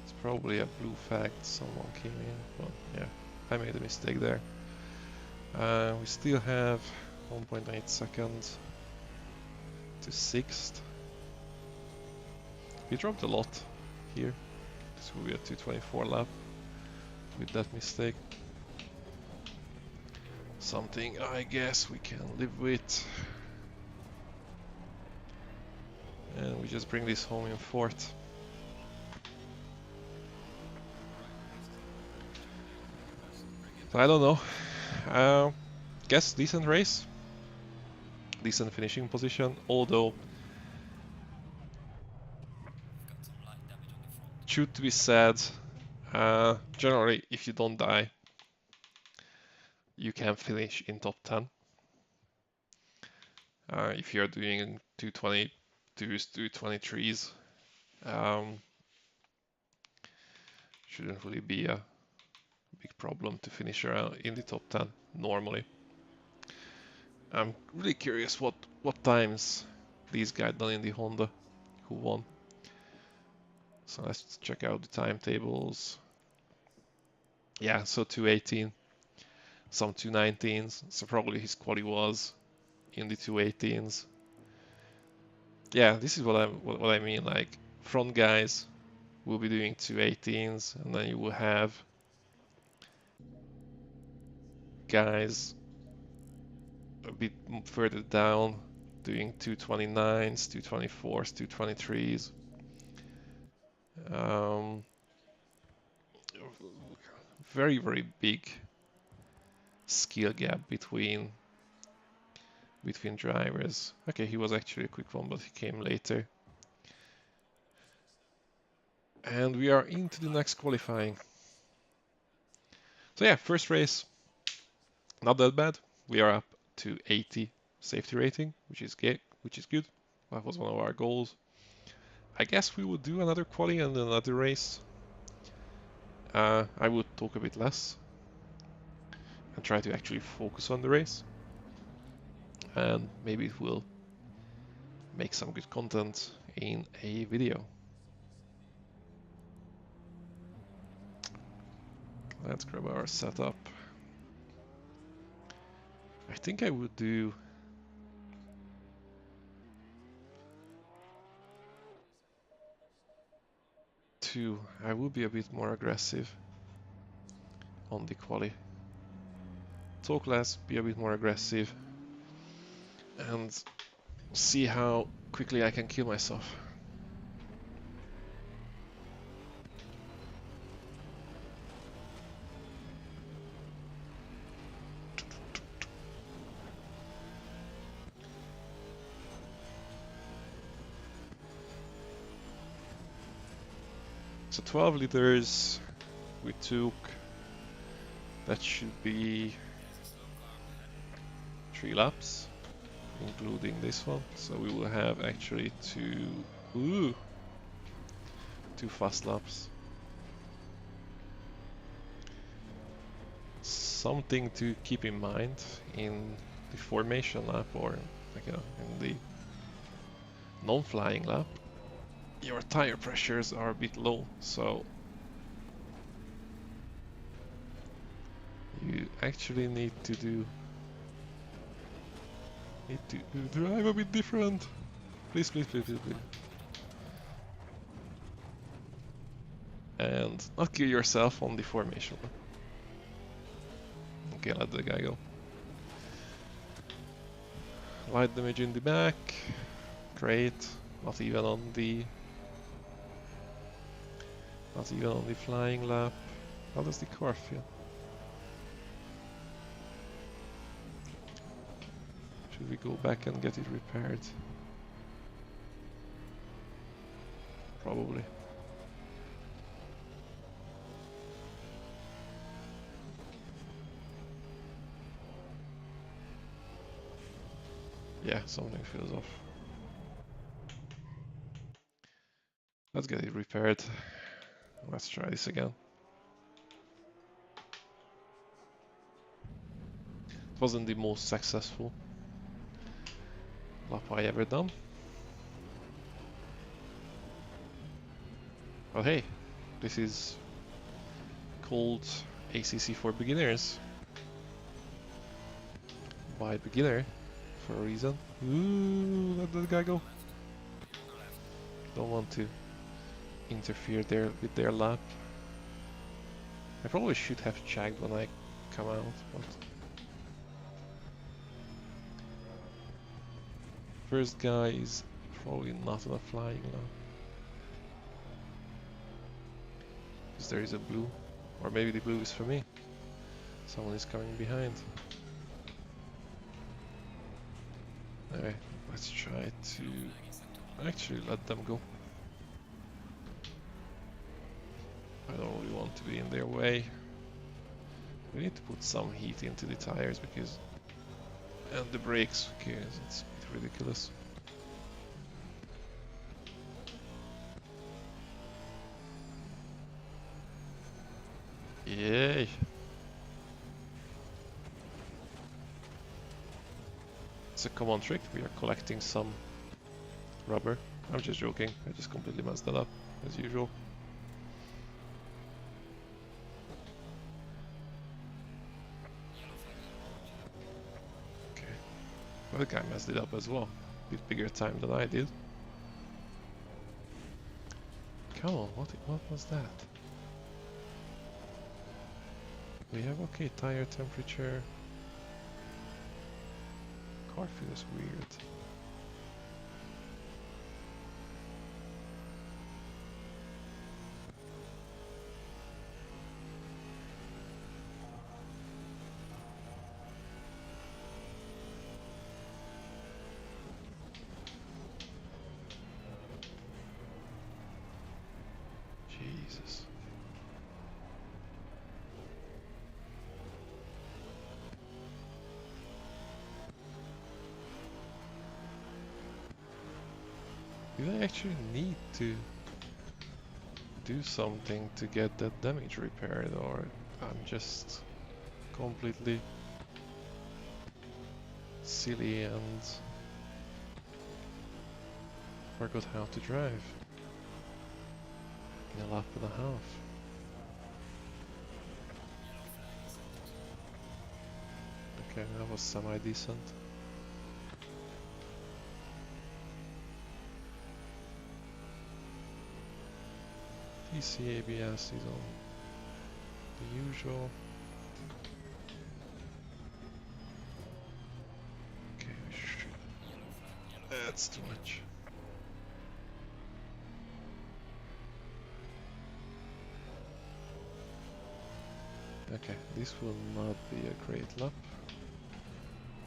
It's probably a blue fact someone came in, but yeah. I made a mistake there. We still have 1.8 seconds to 6th. We dropped a lot here. This will be a 224 lap with that mistake. Something I guess we can live with. And we just bring this home in 4th. I don't know. Guess decent race. Decent finishing position, although should be said, generally if you don't die, you can finish in top 10. If you're doing 222s, 223s, shouldn't really be a big problem to finish around in the top 10 normally. I'm really curious what times these guys done in the Honda who won. So let's check out the timetables. Yeah, so 218, some 219s, so probably his quali was in the 218s. Yeah, this is what I mean, like front guys will be doing 218s, and then you will have guys a bit further down doing 229s, 224s, 223s. Very, very big skill gap between drivers. Okay, he was actually a quick one, but he came later. And we are into the next qualifying. So yeah, first race, not that bad. We are up to 80 safety rating, which is good. That was one of our goals. I guess we would do another quali and another race. I would talk a bit less and try to actually focus on the race. And maybe it will make some good content in a video. Let's grab our setup. I think I would do two. I will be a bit more aggressive on the quali. Talk less, be a bit more aggressive, and see how quickly I can kill myself. So 12 liters we took. That should be 3 laps, including this one. So we will have actually two fast laps. Something to keep in mind in the formation lap, or like, in the non-flying lap, your tire pressures are a bit low, so you actually need to drive a bit different. Please. And not kill yourself on the formation. Okay, let the guy go. Light damage in the back. Great. Not even on the flying lap. How does the car feel? Should we go back and get it repaired? Probably. Yeah, something feels off. Let's get it repaired. Let's try this again. It wasn't the most successful lap I ever done. But hey, this is called ACC for beginners. By beginner, for a reason. Ooh, let that guy go. Don't want to interfere there with their lap. I probably should have checked when I come out, but first guy is probably not on a flying lap. Because there is a blue, or maybe the blue is for me. Someone is coming behind. Alright, let's try to actually let them go. I don't really want to be in their way. We need to put some heat into the tires because, and the brakes, because it's ridiculous. Yay! It's a common trick. We are collecting some rubber. I'm just joking. I just completely messed that up, as usual. Okay. Well, the guy messed it up as well. A bit bigger time than I did. Come on, what was that? We have okay tire temperature. Car feels weird. Jesus. Do I actually need to do something to get that damage repaired, or I'm just completely silly and forgot how to drive in a lap and a half? Okay, that was semi-decent. TC ABS is on the usual. Okay, that's too much. Okay, this will not be a great lap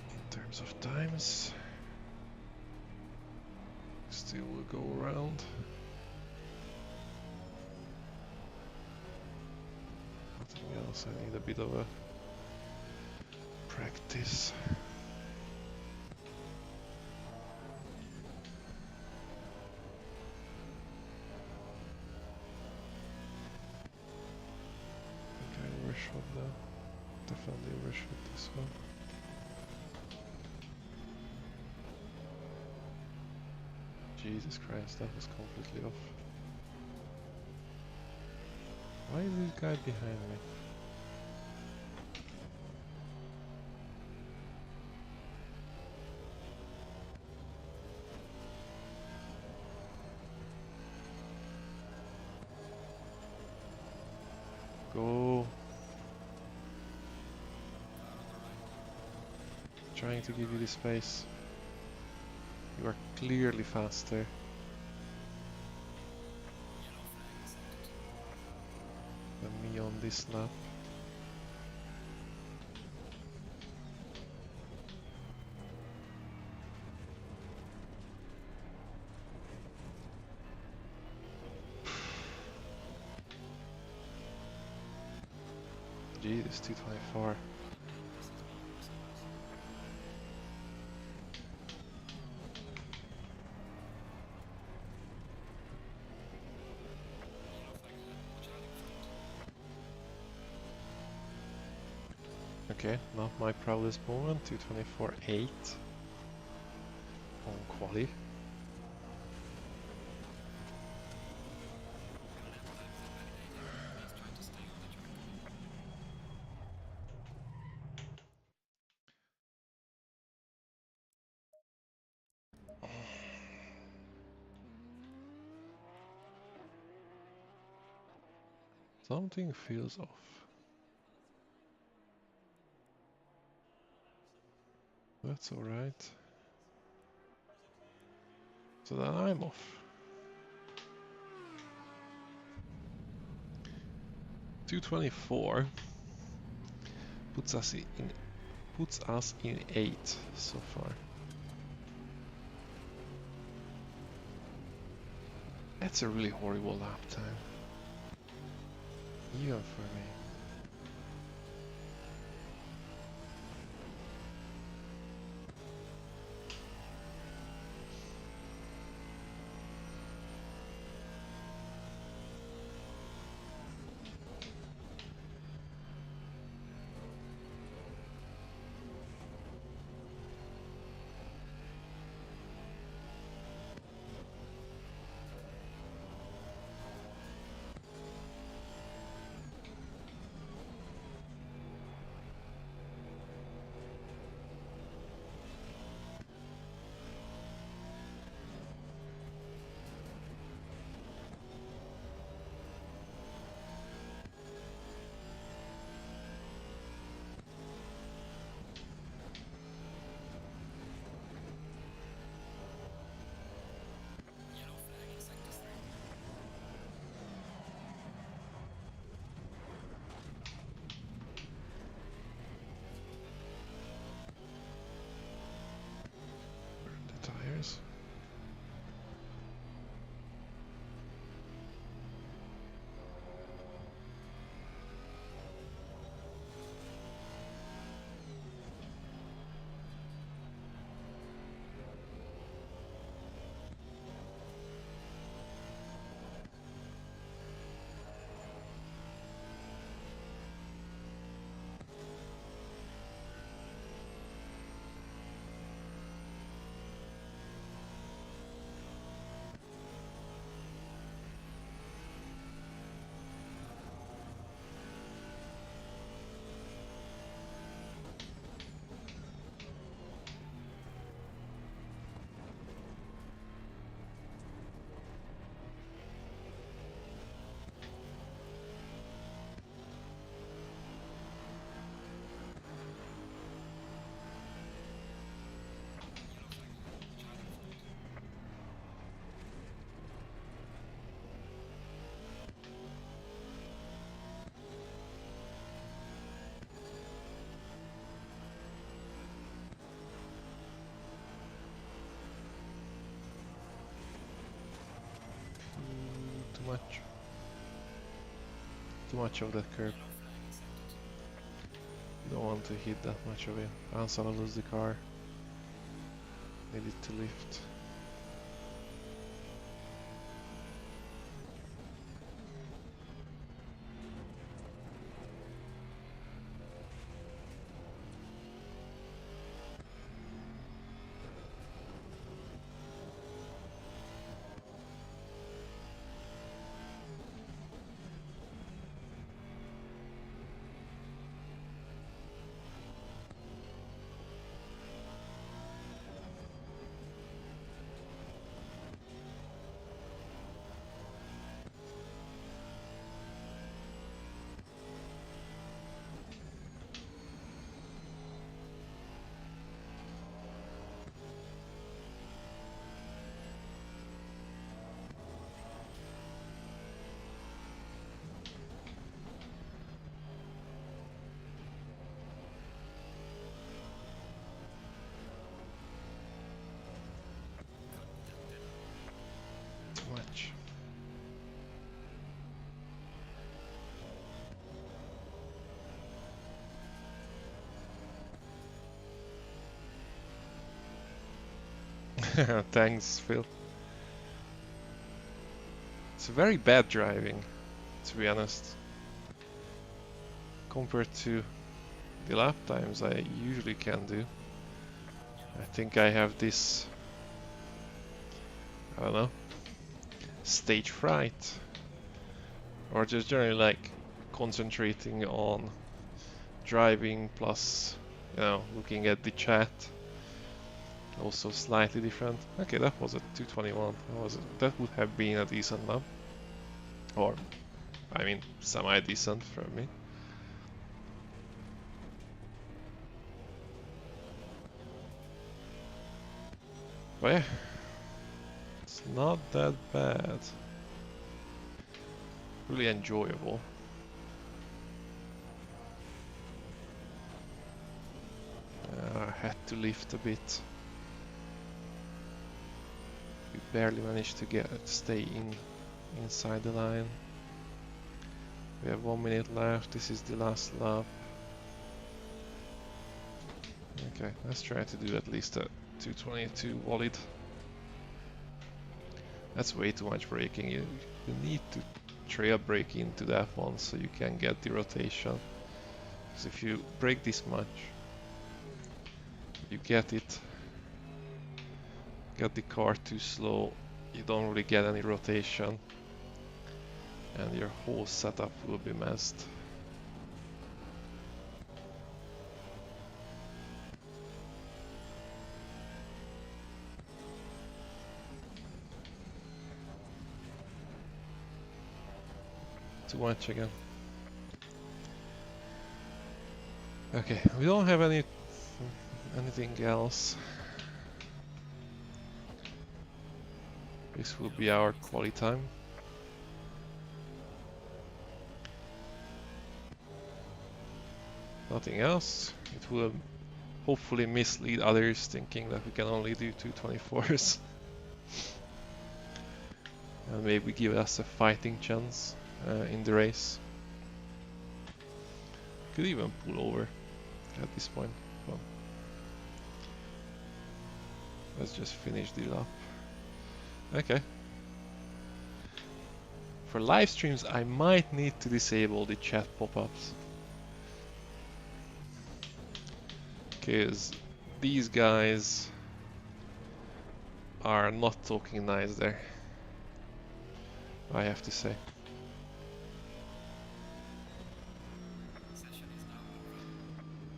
in terms of times. Still will go around. Nothing else, I need a bit of a practice. I think I overshot that. Definitely overshot this one. Jesus Christ, that was completely off. Why is this guy behind me? Go. Trying to give you the space. You are clearly faster. Than me on this lap. Jesus, 224. Okay, not my proudest moment, 224.8 on quali. Something feels off. That's alright. So then I'm off. 224 puts us in 8 so far. That's a really horrible lap time. Even for me. The tires. Too much. Too much of that curb. You don't want to hit that much of it. Else I'll lose the car. Need it to lift. Too much. Thanks, Phil. It's very bad driving, to be honest. Compared to the lap times I usually can do. I think I have this, I don't know, stage fright. Or just generally like concentrating on driving plus, looking at the chat. Also slightly different. Okay, that was a 221. That would have been a decent lap. Or I mean, semi-decent for me. But yeah, it's not that bad. Really enjoyable. I had to lift a bit. We barely managed to stay inside the line. We have 1 minute left. This is the last lap. Okay, let's try to do at least a 222 wallet. That's way too much braking. You need to trail brake into that one so you can get the rotation. Because if you brake this much, you get the car too slow, you don't really get any rotation, and your whole setup will be messed. Too much again. Okay, we don't have anything else. This will be our quali time. Nothing else. It will hopefully mislead others thinking that we can only do 224s. And maybe give us a fighting chance in the race. Could even pull over at this point. Well, let's just finish the lap. Okay. For live streams, I might need to disable the chat pop-ups. Because these guys are not talking nice there, I have to say.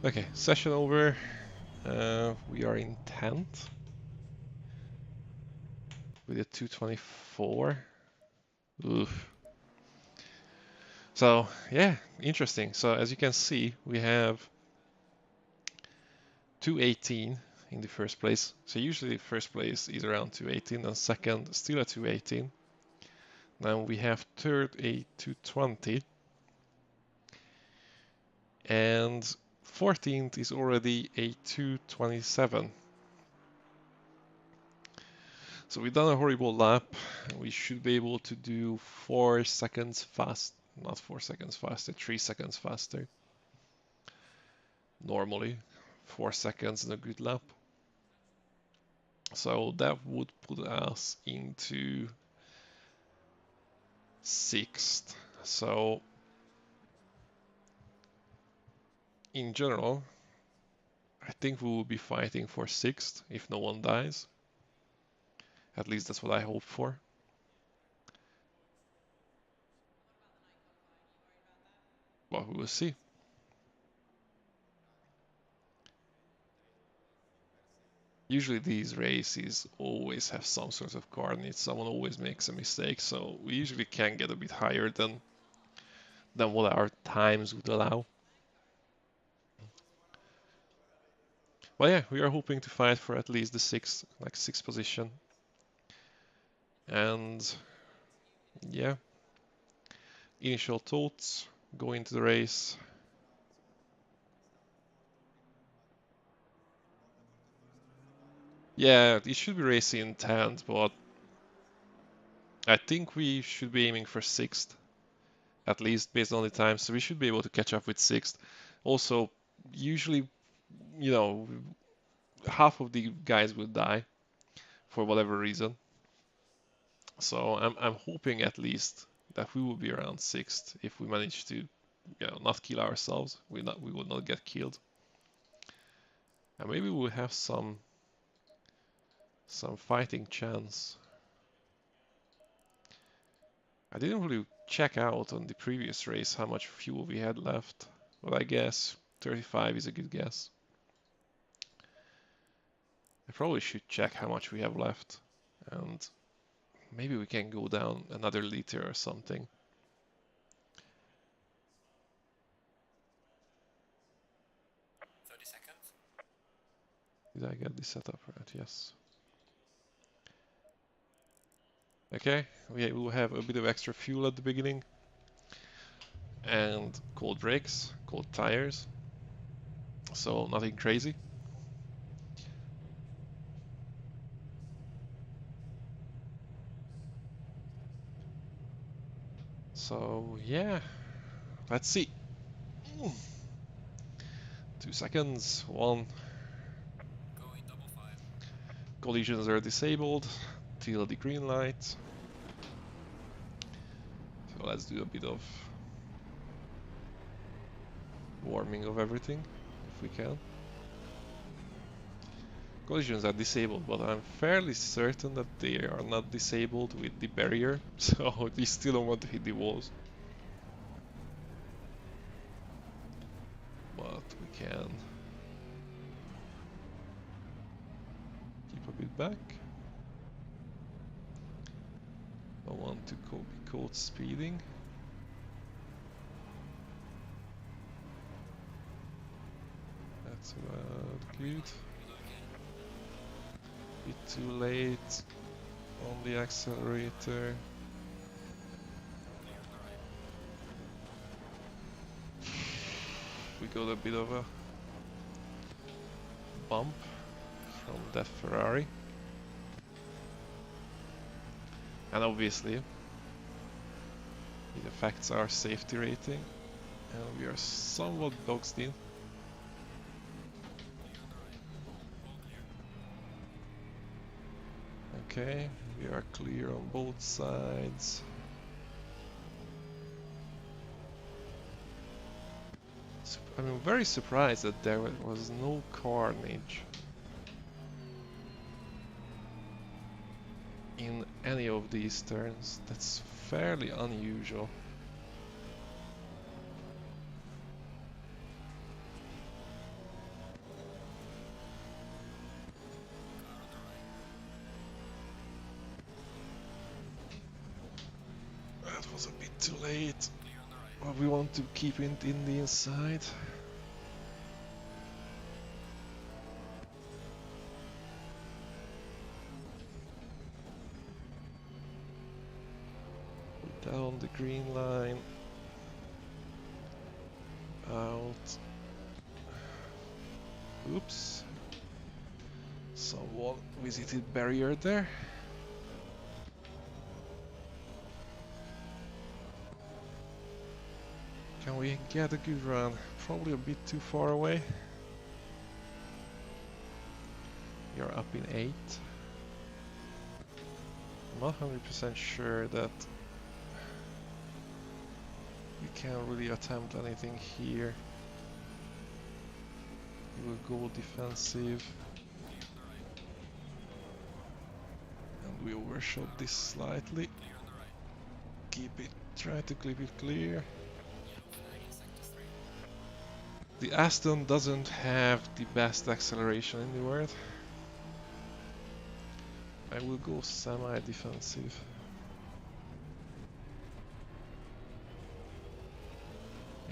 Okay, session over. We are in 10th with a 224. Oof. So yeah, interesting. So as you can see, we have 218 in the first place. So usually first place is around 218 and second still at 218. Now we have third a 220 and 14th is already a 227. So we've done a horrible lap. We should be able to do 4 seconds fast, not 4 seconds faster, 3 seconds faster. Normally, 4 seconds in a good lap. So that would put us into 6th. So in general, I think we will be fighting for 6th if no one dies. At least that's what I hope for. But we will see. Usually these races always have some sort of coordinates. Someone always makes a mistake, so we usually can get a bit higher than what our times would allow. But yeah, we are hoping to fight for at least the sixth position. And yeah, initial thoughts going into the race. Yeah, it should be racing in 10th, but I think we should be aiming for 6th, at least based on the time. So we should be able to catch up with 6th. Also, usually, you know, half of the guys will die for whatever reason. So I'm hoping at least that we will be around 6th if we manage to, not kill ourselves. We will not get killed, and maybe we'll have some fighting chance. I didn't really check out on the previous race how much fuel we had left, but I guess 35 is a good guess. I probably should check how much we have left, and maybe we can go down another liter or something. Did I get this set up right? Yes. Okay, we will have a bit of extra fuel at the beginning. And cold brakes, cold tires. So nothing crazy. So yeah, let's see. 2 seconds. 1. Collisions are disabled till the green light. So let's do a bit of warming of everything if we can. Collisions are disabled, but I'm fairly certain that they are not disabled with the barrier, so we still don't want to hit the walls. But we can keep a bit back. I want to be caught speeding. That's about good. Bit too late on the accelerator. We got a bit of a bump from that Ferrari. And obviously it affects our safety rating and we are somewhat boxed in. Okay, we are clear on both sides. I'm very surprised that there was no carnage in any of these turns. That's fairly unusual. That was a bit too late. But we want to keep it in the inside. Down the green line. Out. Oops. Someone visited barrier there. Can we get a good run? Probably a bit too far away. You're up in 8. I'm not 100% sure that we can really attempt anything here. We will go defensive. And we overshot this slightly. Try to keep it clear. The Aston doesn't have the best acceleration in the world. I will go semi-defensive.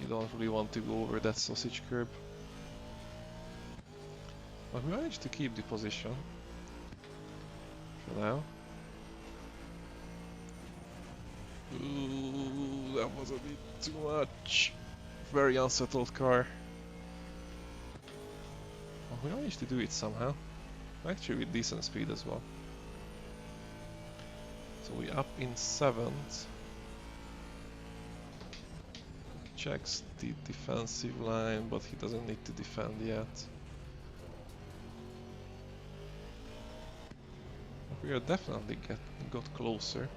You don't really want to go over that sausage curb. But we managed to keep the position for now. Ooh, that was a bit too much. Very unsettled car. Oh, we managed to do it somehow. Actually with decent speed as well. So we up in 7th. Checks the defensive line, but he doesn't need to defend yet. We are definitely got closer.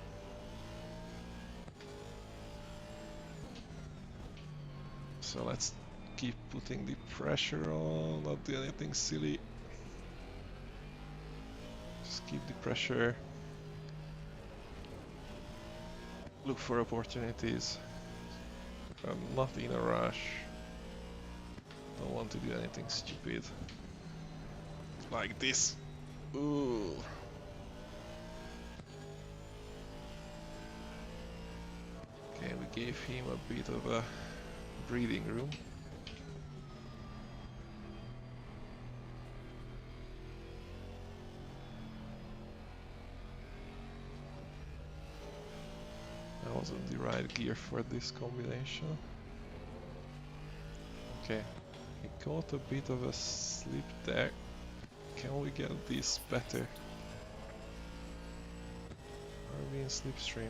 So let's keep putting the pressure on, not do anything silly. Just keep the pressure. Look for opportunities. I'm not in a rush. Don't want to do anything stupid. Like this. Ooh. Okay, we gave him a bit of a breathing room. wasn't the right gear for this combination. Okay, he got a bit of a slip there. Can we get this better? Are we in slipstream?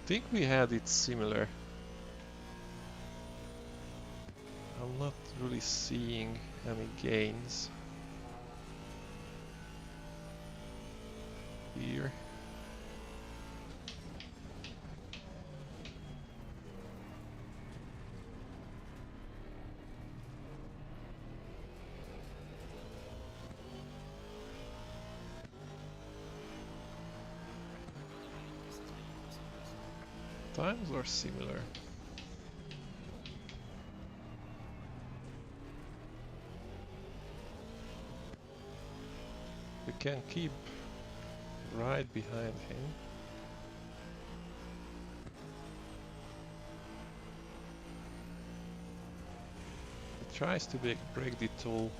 I think we had it similar. I'm not really seeing any gains here. Times are similar. We can keep right behind him. He tries to break the toll.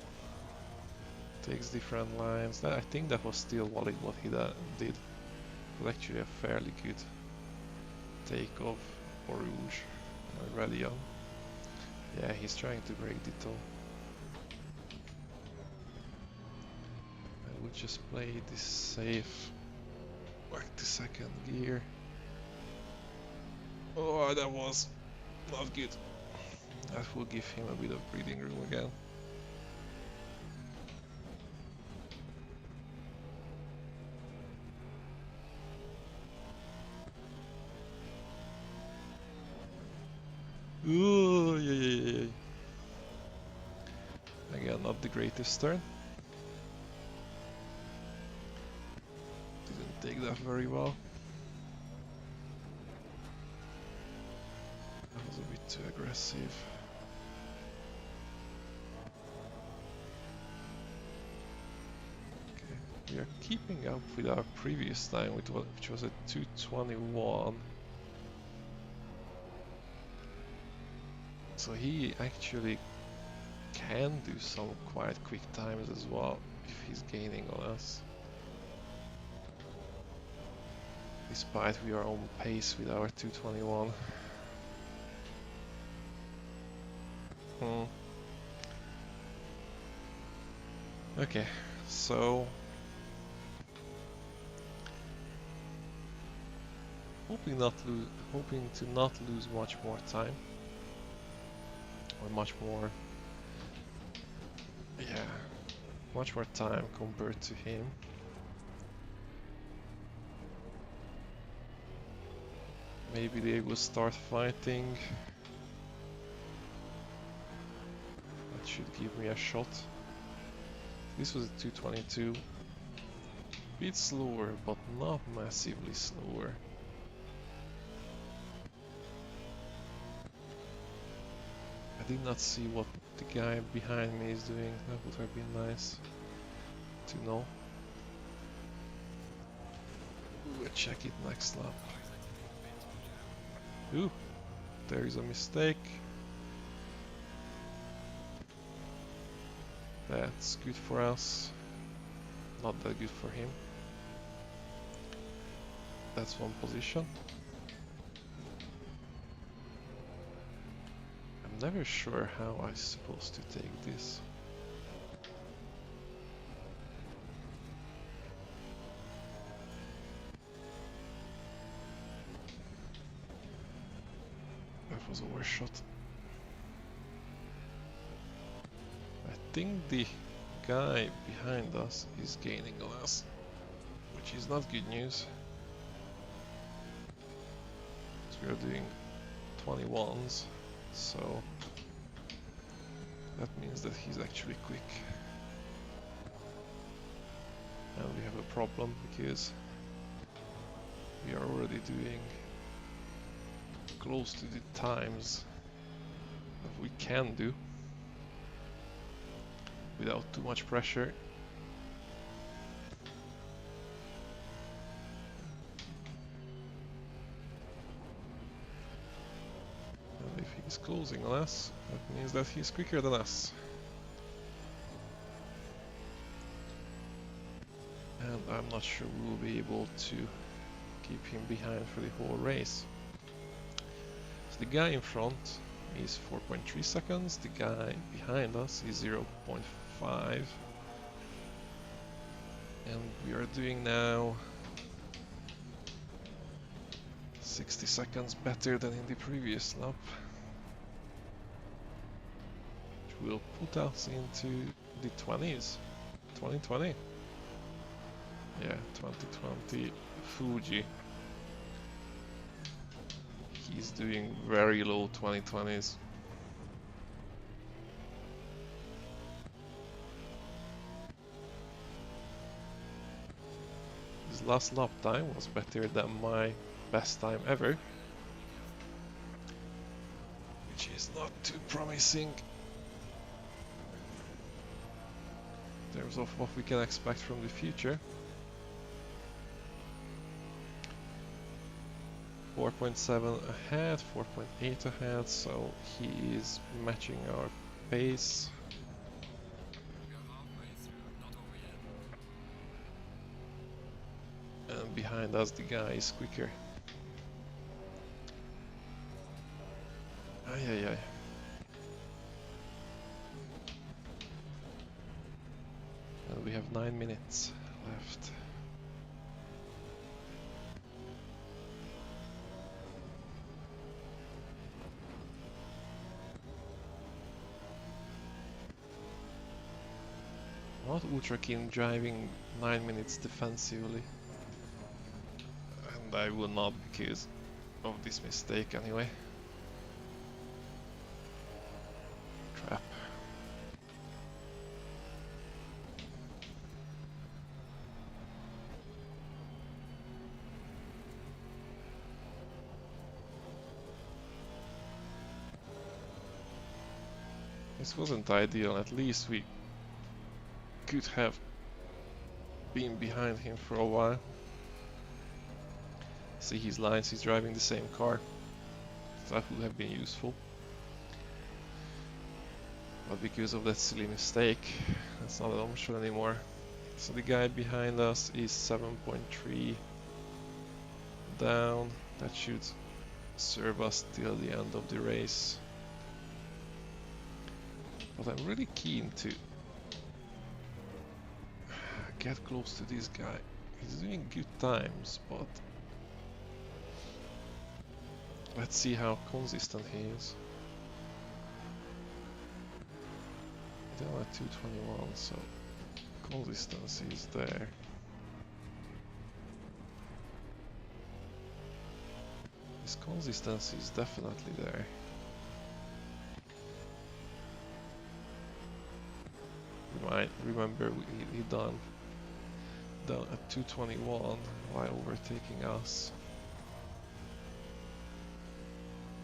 Takes different lines. I think that was still valid what he did. It was actually a fairly good take of Rouge already on. Yeah, he's trying to break the toll. I would just play this safe. Back to second gear. Oh, that was not good. That will give him a bit of breathing room again. Ooh, yeah. Again, not the greatest turn. Didn't take that very well. That was a bit too aggressive. Okay, we are keeping up with our previous time, which was a 2:21. So he actually can do some quite quick times as well if he's gaining on us. Despite we are on pace with our 2:21. Okay, so hoping to not lose much more time, or much more time compared to him. Maybe they will start fighting. That should give me a shot. This was a 2:22. Bit slower, but not massively slower. I did not see what the guy behind me is doing. That would have been nice to know. We'll check it next lap. Ooh, there is a mistake. That's good for us. Not that good for him. That's one position. I'm never sure how I'm supposed to take this. That was overshot. I think the guy behind us is gaining on us, which is not good news. So we are doing 21s, so that means that he's actually quick. And we have a problem because we are already doing close to the times that we can do without too much pressure. And if he's closing on us, that means that he's quicker than us. And I'm not sure we will be able to keep him behind for the whole race. So the guy in front is 4.3 seconds, the guy behind us is 0.5, and we are doing now 60 seconds better than in the previous lap, which will put us into the 20s. 2020. Yeah, 2020 Fuji. He's doing very low 2020s. His last lap time was better than my best time ever, which is not too promising in terms of what we can expect from the future. 4.7 ahead, 4.8 ahead, so he is matching our pace. And behind us the guy is quicker. Ay ay ay. And we have 9 minutes left. Not ultra keen driving 9 minutes defensively, and I will not because of this mistake anyway. Crap. This wasn't ideal, at least we could have been behind him for a while. See his lines, he's driving the same car. That would have been useful. But because of that silly mistake, that's not an option anymore. So the guy behind us is 7.3 down. That should serve us till the end of the race. But I'm really keen to get close to this guy. He's doing good times, but let's see how consistent he is. They're at 221, so consistency is there. His consistency is definitely there. Remember he done at 221 while overtaking us.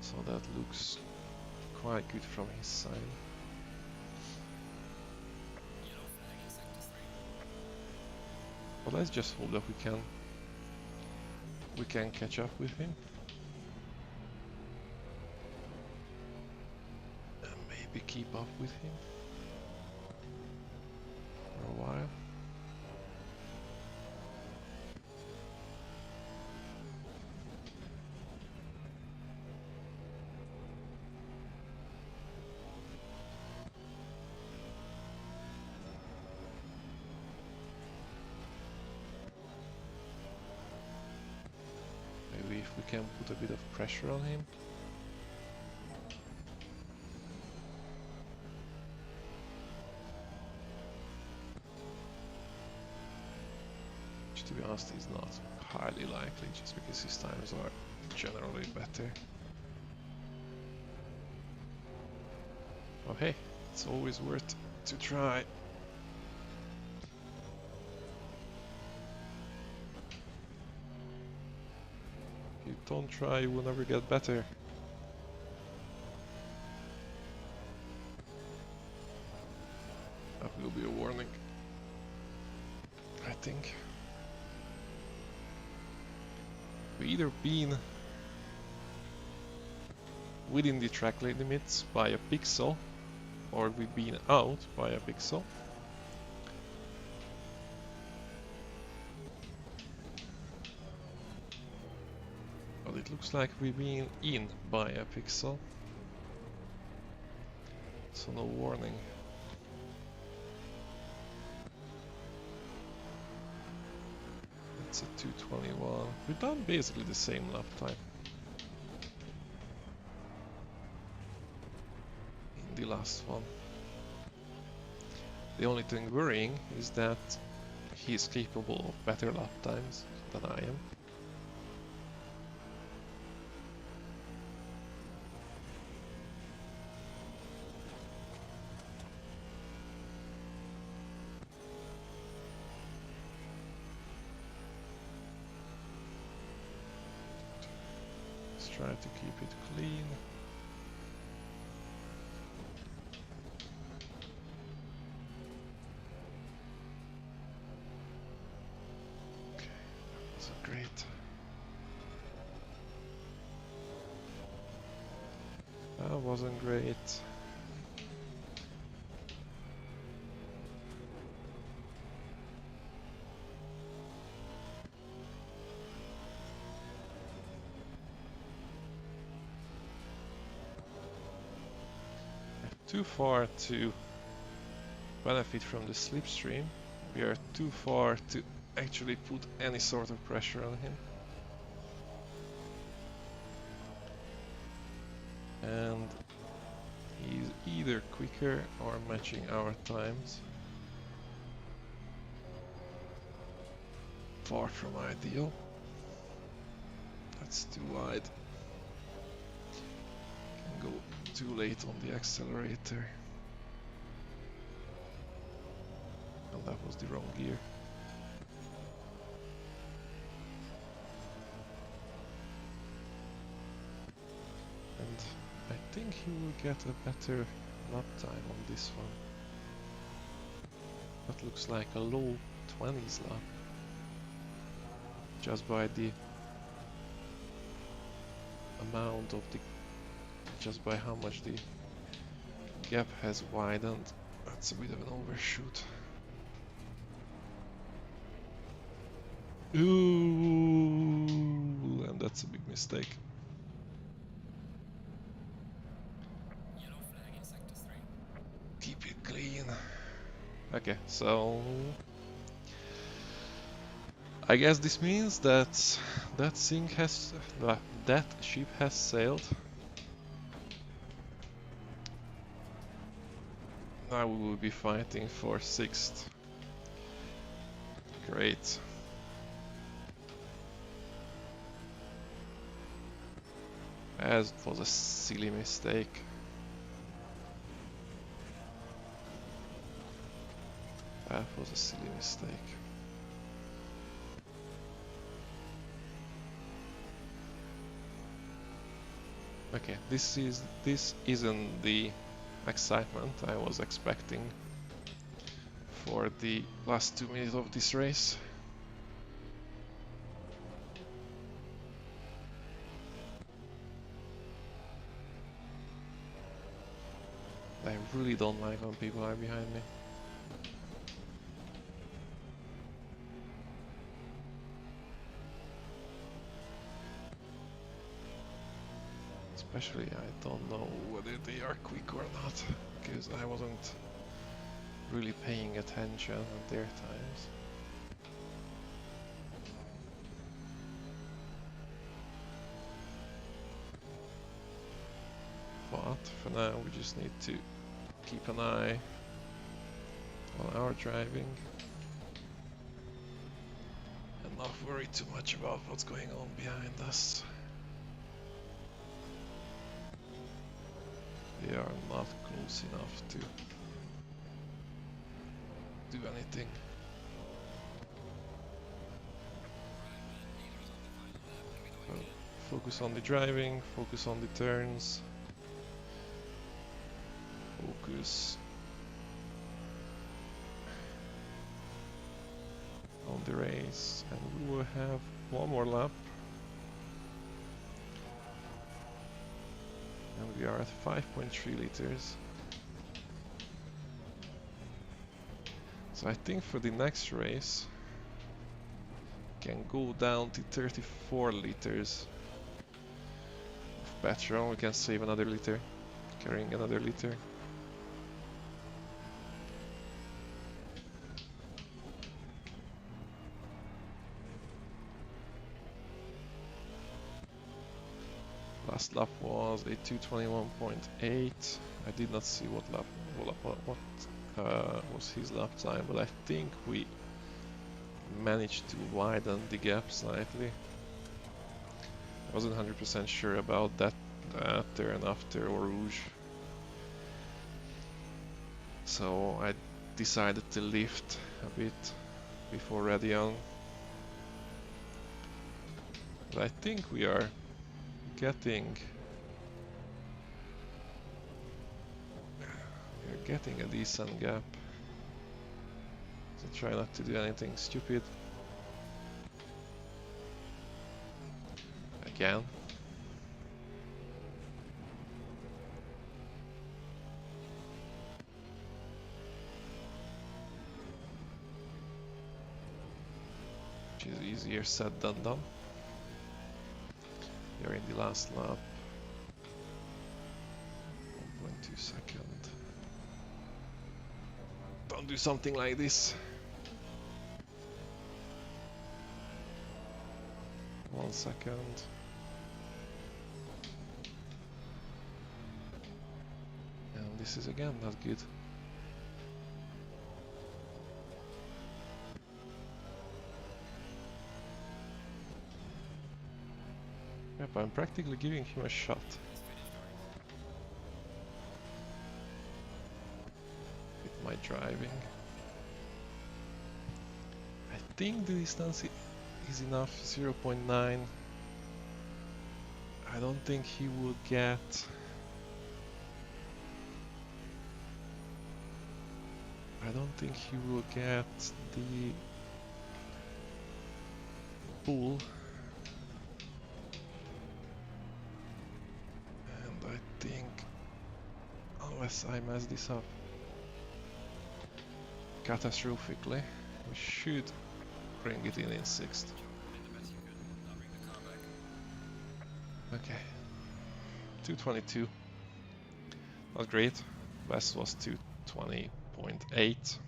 So that looks quite good from his side. But let's just hope that we can catch up with him. And maybe keep up with him for a while. Maybe if we can put a bit of pressure on him. Which, to be honest, is not highly likely, just because his times are generally better. Oh hey, it's always worth to try. If you don't try, you will never get better. That will be a warning, I think. We've either been within the track limits by a pixel, or we've been out by a pixel. Looks like we've been in by a pixel. So no warning. It's a 2:21. We've done basically the same lap time in the last one. The only thing worrying is that he's capable of better lap times than I am. Let's try to keep it clean. Okay, that's great. That wasn't great. Too far to benefit from the slipstream. We are too far to actually put any sort of pressure on him. And he's either quicker or matching our times. Far from ideal. That's too wide. Can go too late on the accelerator. And that was the wrong gear. And I think he will get a better lap time on this one. That looks like a low 20s lap. Just by the amount of the... just by how much the gap has widened. That's a bit of an overshoot. Ooh, and that's a big mistake. Yellow flag in sector 3. Keep it clean. Okay, so I guess this means that that thing has that ship has sailed. Now we will be fighting for 6th. Great. As it was a silly mistake. That was a silly mistake. Okay, this isn't the excitement I was expecting for the last 2 minutes of this race. I really don't like when people are behind me. Especially I don't know whether they are quick or not, because I wasn't really paying attention at their times. But for now we just need to keep an eye on our driving and not worry too much about what's going on behind us. They are not close enough to do anything. So focus on the driving, focus on the turns, focus on the race, and we will have one more lap. And we are at 5.3 liters. So I think for the next race can go down to 34 liters petrol. We can save another liter, carrying another liter. Last lap was a 2:21.8. I did not see what lap, what was his lap time, but I think we managed to widen the gap slightly. I wasn't 100% sure about that turn after Eau Rouge, so I decided to lift a bit before Radion. But I think we are getting a decent gap. So try not to do anything stupid. Again. Which is easier said than done. You're in the last lap. 1.2 second. Don't do something like this. 1 second. And this is again not good. Yep, I'm practically giving him a shot. With my driving. I think the distance is enough, 0.9. I don't think he will get... I don't think he will get the pool. And I think, unless I mess this up catastrophically, we should bring it in 6th. Okay. 222. Not great. Best was 220.8.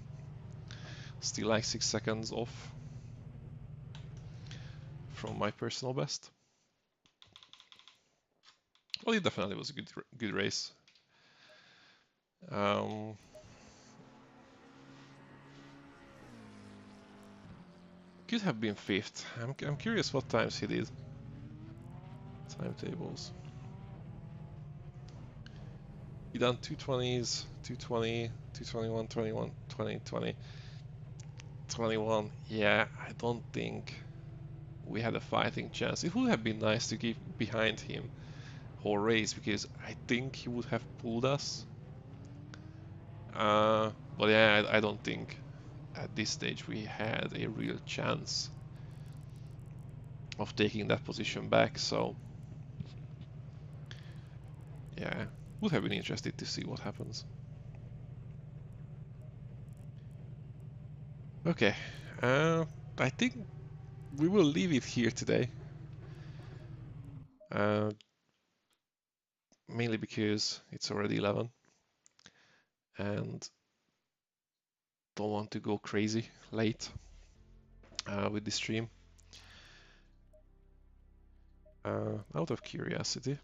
Still like 6 seconds off from my personal best. Well, it definitely was a good race. Could have been 5th. I'm curious what times he did. Timetables. He done 220s, 220, 221, 21, 20, 20, 21. Yeah, I don't think we had a fighting chance. It would have been nice to keep behind him whole race because I think he would have pulled us. But yeah, I don't think at this stage we had a real chance of taking that position back. So yeah, would have been interested to see what happens. Okay, I think we will leave it here today. Mainly because it's already 11 and don't want to go crazy late with the stream. Out of curiosity,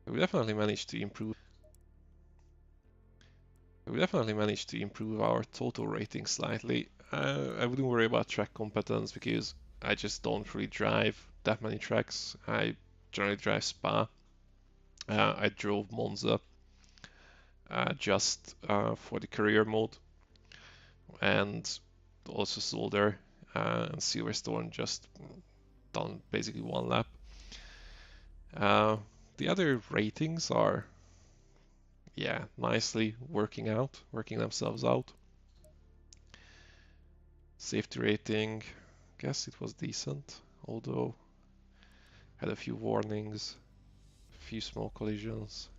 we definitely managed to improve. We definitely managed to improve our total rating slightly. I wouldn't worry about track competence because I just don't really drive that many tracks. I generally drive Spa. I drove Monza just for the career mode, and also Zolder and Silverstone just done basically 1 lap. The other ratings are, yeah, nicely working themselves out. Safety rating, guess it was decent, although had a few warnings, a few small collisions.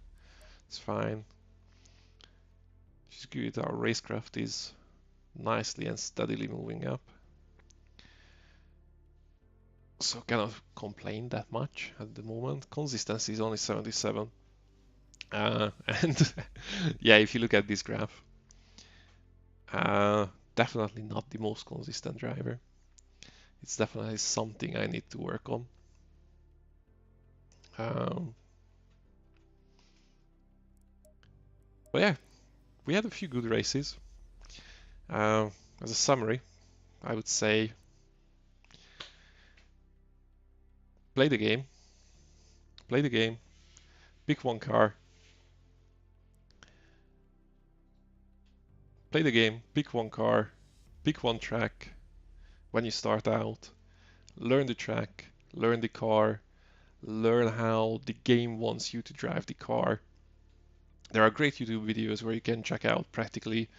It's fine. It's good. Our racecraft is nicely and steadily moving up. so cannot complain that much at the moment. Consistency is only 77. And yeah, if you look at this graph, uh, definitely not the most consistent driver. It's definitely something I need to work on. Um, but yeah, we had a few good races. Uh, as a summary, I would say play the game, play the game, pick one car, play the game, pick one car, pick one track when you start out, learn the track, learn the car, learn how the game wants you to drive the car. There are great YouTube videos where you can check out practically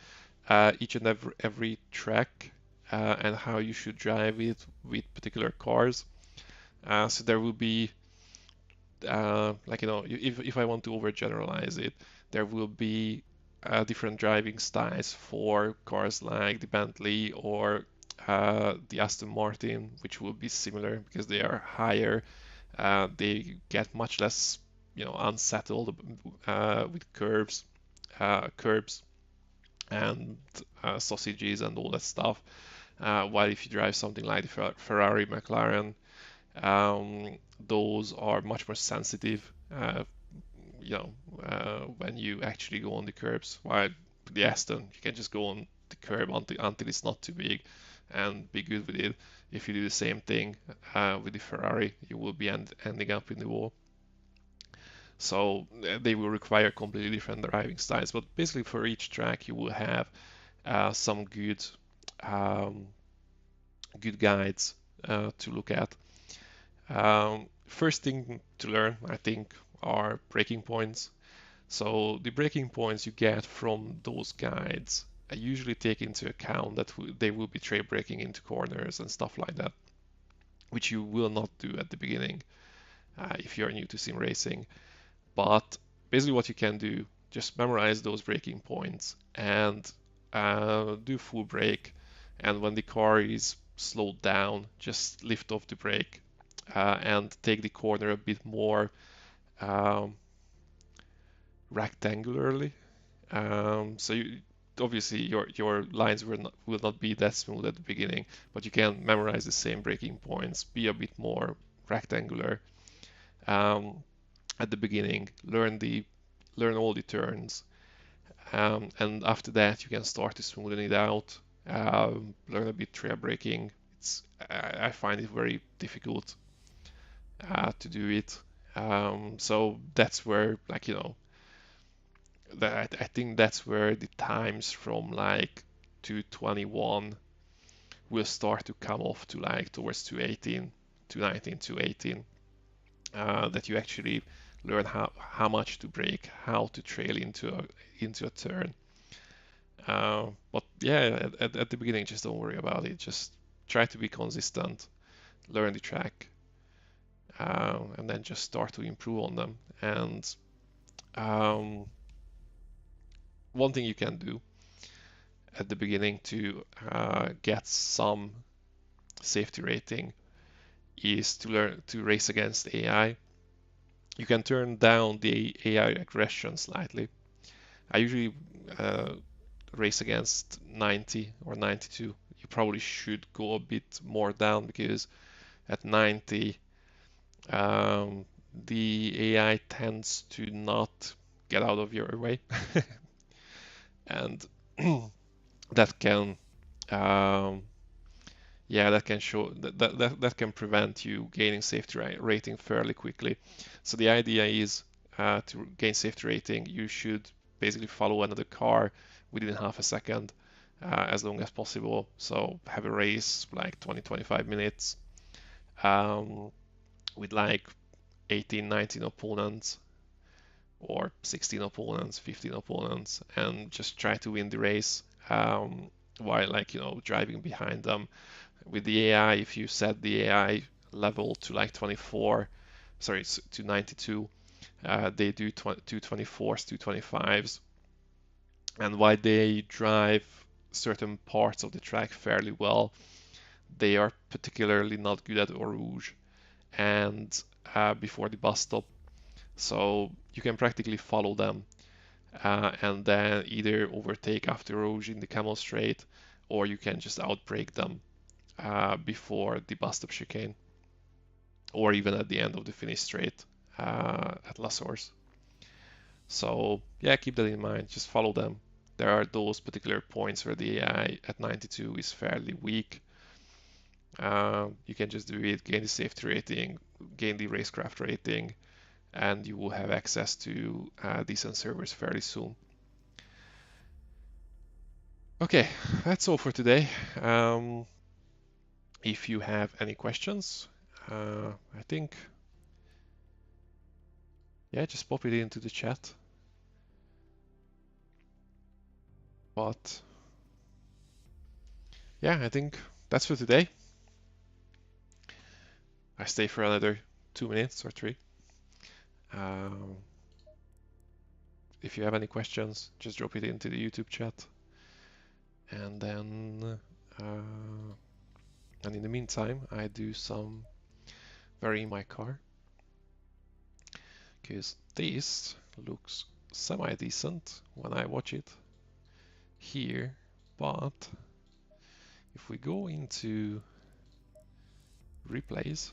each and every track and how you should drive it with particular cars. So there will be like if I want to overgeneralize it, there will be different driving styles for cars like the Bentley or the Aston Martin, which will be similar because they are higher. They get much less, unsettled with curbs and sausages and all that stuff. While if you drive something like the Ferrari, McLaren, those are much more sensitive, when you actually go on the curbs. While the Aston, you can just go on the curb until it's not too big and be good with it. If you do the same thing with the Ferrari, you will be ending up in the wall. So they will require completely different driving styles. But basically, for each track, you will have some um, good guides to look at. First thing to learn, I think, are breaking points. So the breaking points you get from those guides usually take into account that they will be trade braking into corners and stuff like that, which you will not do at the beginning if you're new to sim racing. But basically, what you can do, just memorize those braking points and do full brake. And when the car is slowed down, just lift off the brake and take the corner a bit more um, rectangularly. Obviously your lines will not be that smooth at the beginning, but you can memorize the same braking points, be a bit more rectangular um, at the beginning, learn all the turns, and after that you can start to smoothen it out, learn a bit trail braking. I find it very difficult to do it. So that's where I think that's where the times from like 221 will start to come off to like towards 218, 219, 218. That you actually learn how much to brake, how to trail into a turn. But yeah, at the beginning, just don't worry about it. Just try to be consistent, learn the track, and then just start to improve on them. And um, one thing you can do at the beginning to get some safety rating is to learn to race against AI. You can turn down the AI aggression slightly. I usually uh, race against 90 or 92. You probably should go a bit more down because at 90, um, the AI tends to not get out of your way, and that can um, yeah, that can show that can prevent you gaining safety rating fairly quickly. So the idea is to gain safety rating, you should basically follow another car within half a second, as long as possible. So have a race like 20-25 minutes um, with like 18, 19 opponents or 16 opponents, 15 opponents, and just try to win the race while driving behind them with the AI. If you set the AI level to like 24, sorry, to 92, they do 224s, 225s, and while they drive certain parts of the track fairly well, they are particularly not good at Eau Rouge and before the bus stop. So you can practically follow them and then either overtake after Rouge in the Camel Straight, or you can just outbrake them before the bus stop chicane, or even at the end of the finish straight at La Source. So yeah, keep that in mind. Just follow them. There are those particular points where the AI at 92 is fairly weak. You can just do it, gain the safety rating, gain the racecraft rating, and you will have access to decent servers fairly soon. Okay, that's all for today. If you have any questions, I think, yeah, just pop it into the chat. But yeah, I think that's for today. I stay for another 2 minutes or three. Um, if you have any questions, just drop it into the YouTube chat. And then, and in the meantime, I do some varying my car because this looks semi-decent when I watch it here. But if we go into replays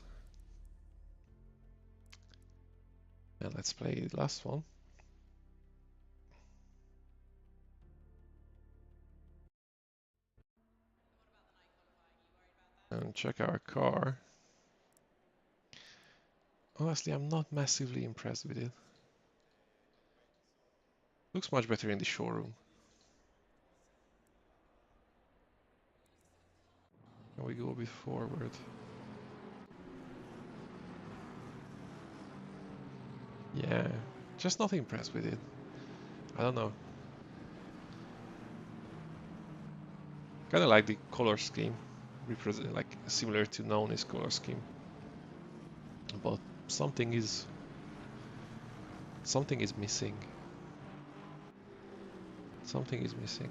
and let's play the last one. And check our car. Honestly, I'm not massively impressed with it. Looks much better in the showroom. Can we go a bit forward? Yeah, just not impressed with it. I don't know. Kind of like the color scheme, represent like similar to Noni's color scheme, but something is missing. Something is missing.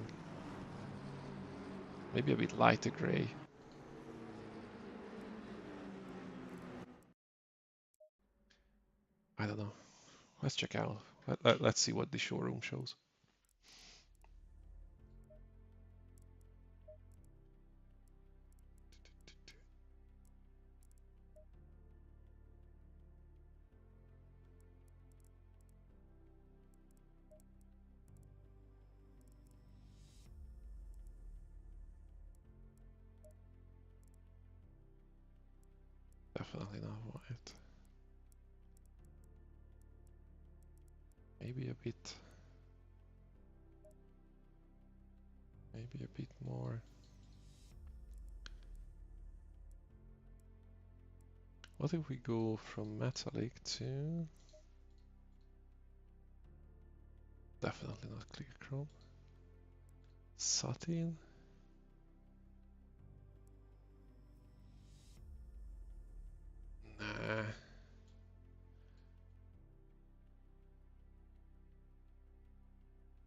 Maybe a bit lighter gray. I don't know. Let's check out. Let's see what the showroom shows. Definitely not white. Maybe a bit. Maybe a bit more. What if we go from metallic to definitely not clear chrome? Satin? Nah.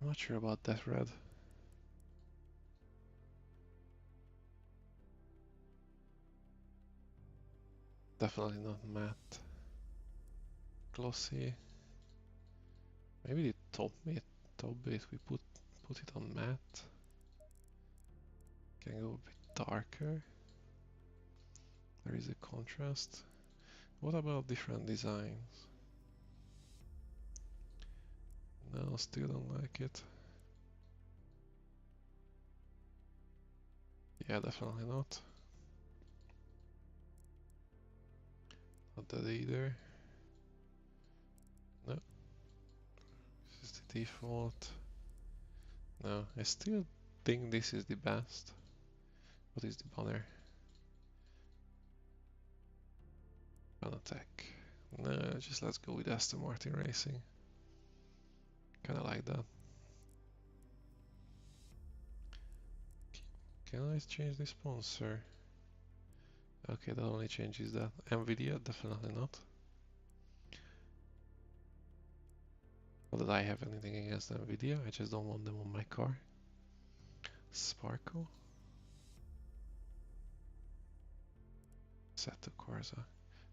I'm not sure about that red. Definitely not matte. Glossy. Maybe the top bit we put it on matte. Can go a bit darker. There is a contrast. What about different designs? No, still don't like it. Yeah, definitely not. Not that either. No, this is the default. No, I still think this is the best. What is the banner? Attack. No, just let's go with Aston Martin Racing. Kinda like that. Can I change the sponsor? Okay, that only changes that. Nvidia, definitely not. Not that I have anything against Nvidia, I just don't want them on my car. Sparkle. Assetto Corsa.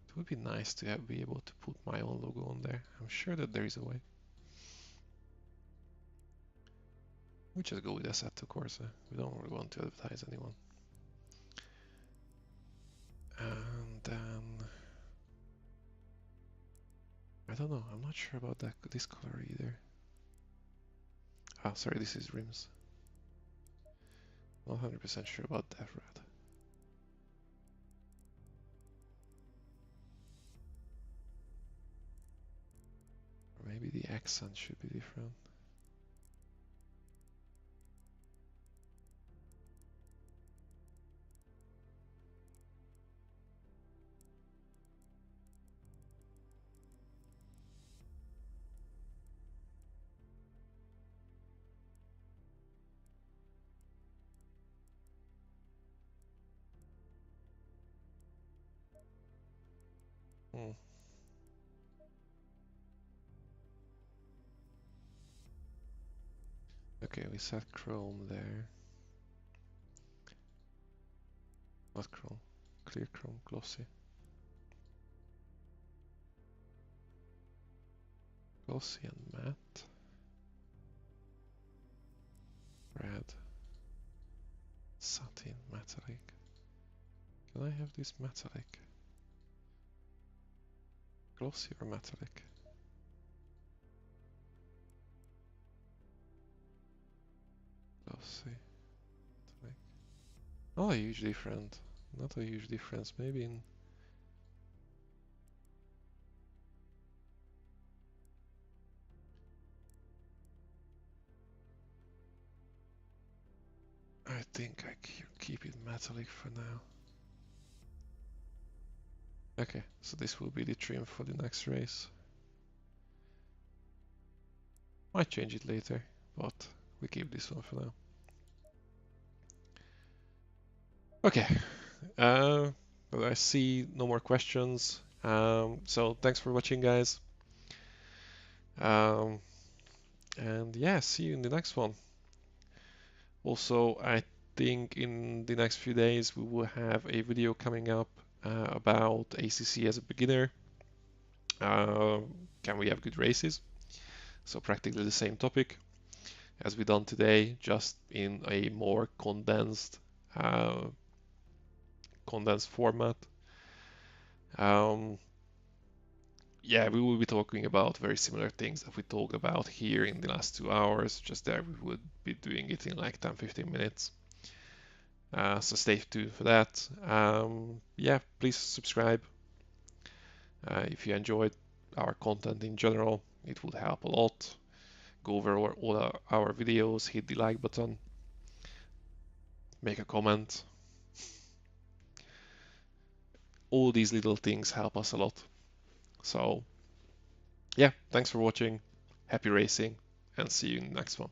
It would be nice to be able to put my own logo on there. I'm sure that there is a way. We just go with Assetto Corsa. We don't really want to advertise anyone. And then I don't know. I'm not sure about this color either. Ah, sorry, this is rims. Not 100% sure about that red. Or maybe the accent should be different. Hmm. Okay, we set chrome there. What chrome? Clear chrome, glossy. Glossy and matte. Red. Satin, metallic. Can I have this metallic? Glossy or metallic? Glossy, metallic. Not a huge difference. Not a huge difference. Maybe in. I think I keep it metallic for now. Okay, so this will be the trim for the next race. Might change it later, but we keep this one for now. Okay, but I see no more questions. So thanks for watching, guys. Um, and yeah, see you in the next one. Also, I think in the next few days we will have a video coming up about ACC as a beginner. Can we have good races? So practically the same topic as we done today, just in a more uh, condensed format. Um, yeah, we will be talking about very similar things that we talked about here in the last 2 hours. Just there, we would be doing it in like 10-15 minutes. So stay tuned for that. Yeah, please subscribe if you enjoyed our content in general. It would help a lot. Go over all our videos, hit the like button, make a comment. All these little things help us a lot. So yeah, thanks for watching. Happy racing, and see you in the next one.